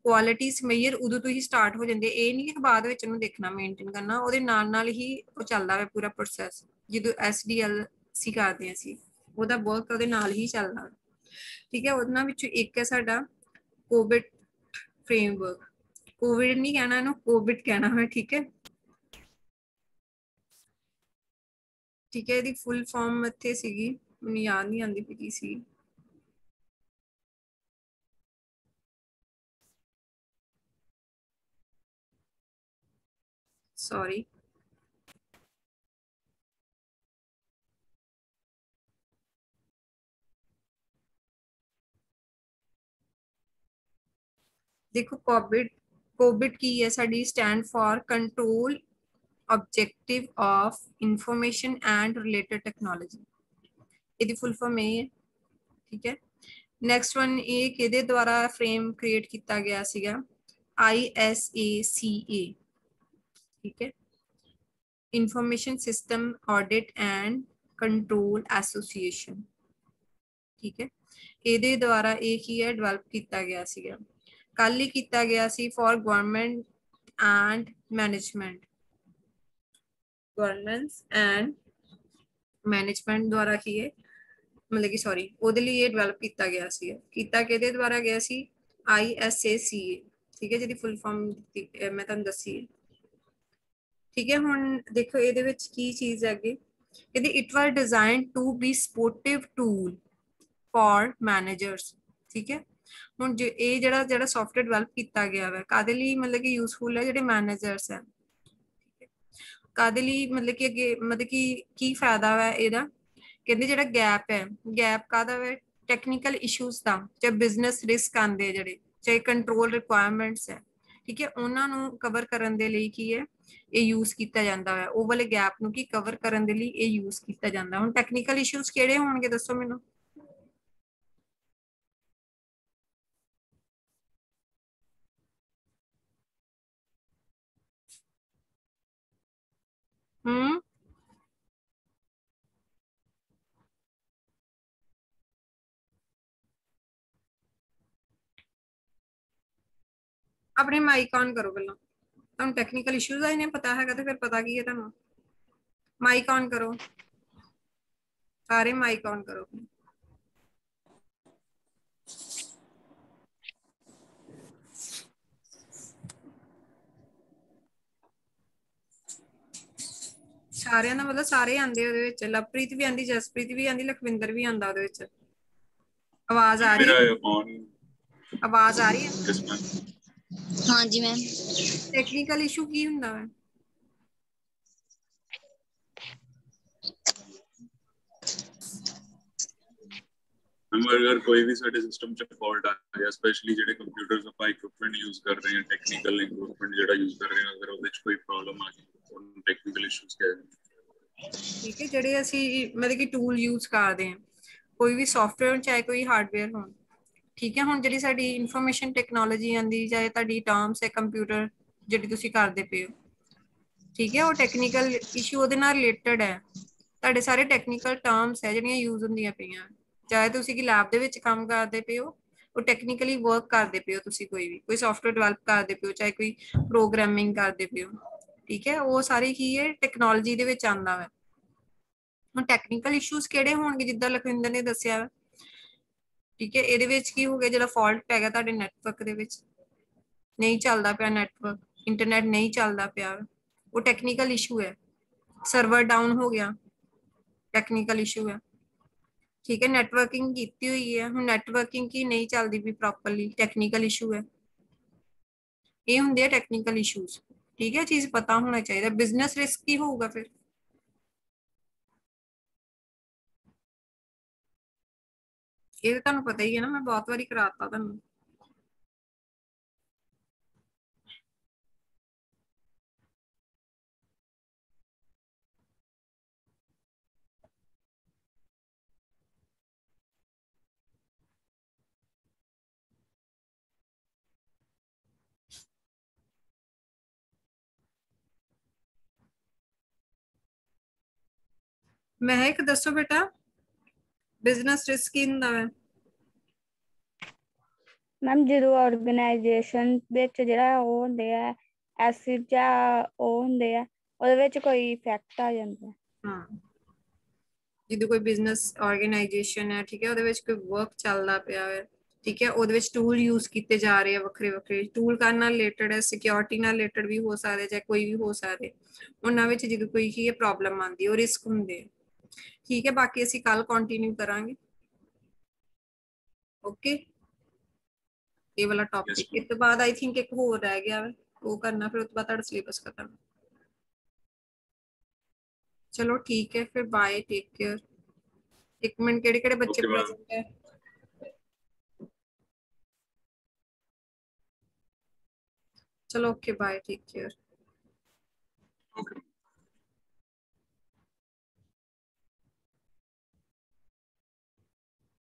ਕੁਆਲਿਟੀ ਸਮੇਅਰ ਉਦੋਂ ਤੋਂ ਹੀ ਸਟਾਰਟ ਹੋ ਜਾਂਦੇ ਇਹ ਨਹੀਂ ਕਿ ਬਾਅਦ ਵਿੱਚ ਉਹਨੂੰ ਦੇਖਣਾ ਮੇਨਟੇਨ ਕਰਨਾ ਉਹਦੇ ਨਾਲ ਹੀ ਉਹ ਚੱਲਦਾ ਵੇ ਪੂਰਾ ਪ੍ਰੋਸੈਸ ਜਦੋਂ SDLC ਕਰਦੇ ਅਸੀਂ ਉਹਦਾ ਵਰਕ ਉਹਦੇ ਨਾਲ ਹੀ ਚੱਲਦਾ ਠੀਕ ਹੈ ਉਹਨਾਂ ਵਿੱਚੋਂ ਇੱਕ ਹੈ ਸਾਡਾ COBIT framework ਕੋਵਿਡ ਨਹੀਂ ਕਹਿਣਾ ਇਹਨੂੰ COBIT ਕਹਿਣਾ ਹੈ ਠੀਕ ਹੈ ਠੀਕ ਹੈ ਇਹਦੀ ਫੁੱਲ ਫਾਰਮ ਇੱਥੇ ਸੀਗੀ ਮੈਨੂੰ ਯਾਦ ਨਹੀਂ ਆਉਂਦੀ ਕੀ ਸੀ sorry देखो COBIT की है साडी stand for control objective of information and related technology ਇਹਦੀ फुल फॉर्म ਇਹ ਹੈ ठीक है नेक्स्ट वन ਇਹ ਕਿਹਦੇ द्वारा फ्रेम क्रिएट ਕੀਤਾ ਗਿਆ ਸੀਗਾ ISACA ठीक है information system audit and control association ठीक है ਇਹਦੇ द्वारा ਇਹ ਕੀ ਹੈ ਡਿਵੈਲਪ ਕੀਤਾ ਗਿਆ ਸੀਗਾ ਕੱਲ ਹੀ ਕੀਤਾ ਗਿਆ ਸੀ for government and management governance and management ਦੁਆਰਾ ਕੀ ਹੈ मतलब कि सॉरी ਉਹਦੇ ਲਈ ਇਹ ਡਿਵੈਲਪ ਕੀਤਾ ਗਿਆ ਸੀ ਕੀਤਾ ਕਿਹਦੇ ਦੁਆਰਾ ਗਿਆ ਸੀ ISACA ਠੀਕ ਹੈ ਜਿਹਦੀ ਫੁੱਲ ਫਾਰਮ ਮੈਂ ਤੁਹਾਨੂੰ ਦੱਸੀ ਹੈ ਠੀਕ ਹੈ ਹੁਣ ਦੇਖੋ ਇਹਦੇ ਵਿੱਚ ਕੀ ਚੀਜ਼ ਹੈ ਅੱਗੇ ਇਹਦੀ it was designed to be supportive tool for managers ਠੀਕ ਹੈ ਹੁਣ ਜੇ ਇਹ ਜਿਹੜਾ ਸੌਫਟਵੇਅਰ ਡਿਵੈਲਪ ਕੀਤਾ ਗਿਆ ਹੈ ਕਾਦੇ ਲਈ ਮਤਲਬ ਕਿ ਯੂਸਫੁਲ ਹੈ ਜਿਹੜੇ ਮੈਨੇਜਰਸ ਹੈ ਕਾਦੇ ਲਈ ਮਤਲਬ ਕਿ ਅੱਗੇ ਮਤਲਬ ਕਿ ਕੀ ਫਾਇਦਾ ਹੈ ਇਹਦਾ ਕਹਿੰਦੇ ਜਿਹੜਾ ਗੈਪ ਕਾਦਾ ਹੈ ਟੈਕਨੀਕਲ ਇਸ਼ੂਜ਼ ਦਾ ਜਾਂ ਬਿਜ਼ਨਸ ਰਿਸਕ ਆਂਦੇ ਜਿਹੜੇ ਚਾਹੇ ਕੰਟਰੋਲ ਰਿਕੁਆਇਰਮੈਂਟਸ ਹੈ ਠੀਕ ਹੈ ਉਹਨਾਂ ਨੂੰ ਕਵਰ ਕਰਨ ਦੇ ਲਈ ਕੀ ਹੈ ਇਹ ਯੂਜ਼ ਕੀਤਾ ਜਾਂਦਾ ਹੈ ਉਹ ਵਾਲੇ ਗੈਪ ਨੂੰ ਕੀ ਕਵਰ ਕਰਨ ਦੇ ਲਈ ਇਹ ਯੂਜ਼ ਕੀਤਾ ਜਾਂਦਾ ਹੁਣ ਟੈਕਨੀਕਲ ਇਸ਼ੂਜ਼ ਕਿਹੜੇ ਹੋਣਗੇ ਦੱਸੋ ਮੈਨੂੰ ਆਪਣੇ ਮਾਈਕ ਔਨ ਕਰੋ ਪਹਿਲਾਂ। ਤੁਹਾਨੂੰ ਟੈਕਨੀਕਲ ਇਸ਼ੂਜ਼ ਆਏ ਨੇ ਪਤਾ ਹੈਗਾ ਤੇ ਫਿਰ ਪਤਾ ਕੀ ਹੈ ਤੁਹਾਨੂੰ। ਮਾਈਕ ਔਨ ਕਰੋ, ਸਾਰੇ ਮਾਈਕ ਔਨ ਕਰੋ। ਸਾਰਿਆਂ ਦਾ ਮਤਲਬ ਸਾਰੇ ਆਂਦੇ ਉਹਦੇ ਵਿੱਚ, ਲਵਪ੍ਰੀਤ ਵੀ ਆਂਦੀ, ਜਸਪ੍ਰੀਤ ਵੀ ਆਂਦੀ, ਲਖਵਿੰਦਰ ਵੀ ਆਂਦਾ ਉਹਦੇ ਵਿੱਚ। ਆਵਾਜ਼ ਆ ਰਹੀ मेरा ਹੈ? ऑन ਆਵਾਜ਼ ਆ ਰਹੀ ਹੈ? Yes ma'am. हाँ जी मैम। ਟੈਕਨੀਕਲ ਇਸ਼ੂ ਕੀ ਹੁੰਦਾ ਹੈ? मैम अगर कोई भी साडे सिस्टम च फॉल्ट आ गया, स्पेशली जेडे कंप्यूटर्स ਆਪਾਂ ਇਕਵਿਪਮੈਂਟ ਯੂਜ਼ ਕਰ ਰਹੇ ਹਾਂ, ਟੈਕਨੀਕਲ ਇਕਵਿਪਮੈਂਟ ਜਿਹੜਾ ਯੂਜ਼ ਕਰ ਰਹੇ ਹਾਂ, ਅਗਰ ਉਹਦੇ ਚ ਕੋਈ ਪ੍ਰੋਬਲਮ ਆ ਗਈ ਉਹਨੂੰ ਟੈਕਨੀਕਲ ਇਸ਼ੂਜ਼ ਕਹਿੰਦੇ। ਠੀਕ ਹੈ, ਜਿਹੜੇ ਅਸੀਂ ਮਤਲਬ ਕਿ ਟੂਲ ਯੂਜ਼ ਕਰਦੇ ਹਾਂ, ਕੋਈ ਵੀ ਸੌਫਟਵੇਅਰ ਚਾਹੇ ਕੋਈ ਹਾਰਡਵੇਅਰ ਹੋਣ, ਠੀਕ ਹੈ। ਹੁਣ ਜਿਹੜੀ ਸਾਡੀ ਇਨਫੋਰਮੇਸ਼ਨ ਟੈਕਨੋਲੋਜੀ ਆਂਦੀ, ਚਾਹੇ ਤੁਹਾਡੀ ਟਰਮਸ ਹੈ ਕੰਪਿਊਟਰ ਜਿਹੜੀ ਤੁਸੀਂ ਕਰਦੇ ਪਏ ਹੋ, ਠੀਕ ਹੈ, ਉਹ ਟੈਕਨੀਕਲ ਇਸ਼ੂ ਉਹਦੇ ਨਾਲ ਰਿਲੇਟਡ ਹੈ। ਤੁਹਾਡੇ ਸਾਰੇ ਟੈਕਨੀਕਲ ਟਰਮਸ ਹੈ ਜਿਹੜੀਆਂ ਯੂਜ਼ ਹੁੰਦੀਆਂ ਪਈਆਂ, ਚਾਹੇ ਤੁਸੀਂ ਕਿ ਲੈਬ ਦੇ ਵਿੱਚ ਕੰਮ ਕਰਦੇ ਪਏ ਹੋ, ਉਹ ਟੈਕਨੀਕਲੀ ਵਰਕ ਕਰਦੇ ਪਏ ਹੋ, ਤੁਸੀਂ ਕੋਈ ਸੌਫਟਵੇਅਰ ਡਿਵੈਲਪ ਕਰਦੇ ਪਏ ਹੋ, ਚਾਹੇ ਕੋਈ ਪ੍ਰੋਗਰਾਮਿੰਗ ਕਰਦੇ ਪਏ ਹੋ, ਠੀਕ ਹੈ, ਉਹ ਸਾਰੀ ਕੀ ਹੈ ਟੈਕਨੋਲੋਜੀ ਦੇ ਵਿੱਚ ਆਉਂਦਾ ਵਾ। ਹੁਣ ਟੈਕਨੀਕਲ ਇਸ਼ੂਜ਼ ਕਿਹੜੇ ਹੋਣਗੇ, ਜਿੱਦਾਂ ਲਖਵਿੰਦਰ ਨੇ ਦੱਸਿਆ, ਠੀਕ ਹੈ। ਇਹਦੇ ਵਿੱਚ ਕੀ ਹੋ ਗਿਆ, ਜਿਹੜਾ ਫਾਲਟ ਪੈ ਗਿਆ ਤੁਹਾਡੇ ਨੈਟਵਰਕ ਦੇ ਵਿੱਚ, ਨਹੀਂ ਚੱਲਦਾ ਪਿਆ ਨੈਟਵਰਕ, ਇੰਟਰਨੈਟ ਨਹੀਂ ਚੱਲਦਾ ਪਿਆ, ਉਹ ਟੈਕਨੀਕਲ ਇਸ਼ੂ ਹੈ। ਸਰਵਰ ਡਾਊਨ ਹੋ ਗਿਆ, ਟੈਕਨੀਕਲ ਇਸ਼ੂ ਹੈ, ਠੀਕ ਹੈ। ਨੈਟਵਰਕਿੰਗ ਕੀਤੀ ਹੋਈ ਹੈ, ਹੁਣ ਨੈਟਵਰਕਿੰਗ ਕੀ ਨਹੀਂ ਚੱਲਦੀ ਵੀ ਪ੍ਰੋਪਰਲੀ, ਟੈਕਨੀਕਲ ਇਸ਼ੂ ਹੈ। ਇਹ ਹੁੰਦੇ ਆ ਟੈਕਨੀਕਲ ਇਸ਼ੂਜ਼, ਠੀਕ ਹੈ। ਚੀਜ਼ ਪਤਾ ਹੋਣਾ ਚਾਹੀਦਾ। ਬਿਜ਼ਨਸ ਰਿਸਕ ਕੀ ਹੋਊਗਾ ਫਿਰ? ਇਹ ਤਾਂ ਤੁਹਾਨੂੰ ਪਤਾ ਹੀ ਹੈ ਨਾ, ਮੈਂ ਬਹੁਤ ਵਾਰੀ ਕਰਾਤਾ ਤੁਹਾਨੂੰ। ਮਹਿਕ ਦੱਸੋ ਬੇਟਾ, ਬਿਜ਼ਨਸ ਰਿਸਕ ਕੀ ਹੁੰਦਾ ਹੈ? ਮੈਮ ਜਦੋਂ ਆਰਗੇਨਾਈਜੇਸ਼ਨ ਵਿੱਚ ਜਿਹੜਾ ਉਹ ਹੁੰਦੇ ਆ ਐਸਿਡ ਜਾਂ ਉਹ ਹੁੰਦੇ ਆ, ਉਹਦੇ ਵਿੱਚ ਕੋਈ ਇਫੈਕਟ ਆ ਜਾਂਦਾ। ਹਾਂ, ਜਦੋਂ ਕੋਈ ਬਿਜ਼ਨਸ ਆਰਗੇਨਾਈਜੇਸ਼ਨ ਹੈ, ਠੀਕ ਹੈ, ਉਹਦੇ ਵਿੱਚ ਕੋਈ ਵਰਕ ਚੱਲਦਾ ਪਿਆ ਹੈ, ਠੀਕ ਹੈ, ਉਹਦੇ ਵਿੱਚ ਟੂਲ ਯੂਜ਼ ਕੀਤੇ ਜਾ ਰਹੇ ਆ ਵੱਖਰੇ ਵੱਖਰੇ, ਟੂਲ ਕਰਨ ਨਾਲ ਰਿਲੇਟਡ ਹੈ, ਸਿਕਿਉਰਿਟੀ ਨਾਲ ਰਿਲੇਟਡ ਵੀ ਹੋ ਸਕਦੇ, ਜਾਂ ਕੋਈ ਵੀ ਹੋ ਸਕਦੇ, ਉਹਨਾਂ ਵਿੱਚ ਜਦੋਂ ਕੋਈ ਕੀ ਪ੍ਰੋਬਲਮ ਆਉਂਦੀ, ਉਹ ਰਿਸਕ ਹੁੰਦੇ, ਠੀਕ ਹੈ। ਬਾਕੀ ਅਸੀਂ ਕੱਲ ਕੰਟੀਨਿਊ ਕਰਾਂਗੇ, ਓਕੇ। ਇਹ ਵਾਲਾ ਟੌਪਿਕ ਇਸ ਤੋਂ ਬਾਅਦ ਆਈ ਥਿੰਕ ਇੱਕ ਹੋਰ ਰਹਿ ਗਿਆ, ਉਹ ਕਰਨਾ, ਫਿਰ ਉਸ ਤੋਂ ਬਾਅਦ ਤੁਹਾਡਾ ਸਿਲੇਬਸ ਖਤਮ। ਚਲੋ ਠੀਕ ਹੈ ਫਿਰ, ਬਾਏ, ਟੇਕ केयर। ਇੱਕ ਮਿੰਟ, ਕਿਹੜੇ ਕਿਹੜੇ ਬੱਚੇ Okay, ma'am. ਪ੍ਰੈਜ਼ੈਂਟ ਹੈ? ਚਲੋ ਓਕੇ, ਬਾਏ, ਟੇਕ केयर। ओके।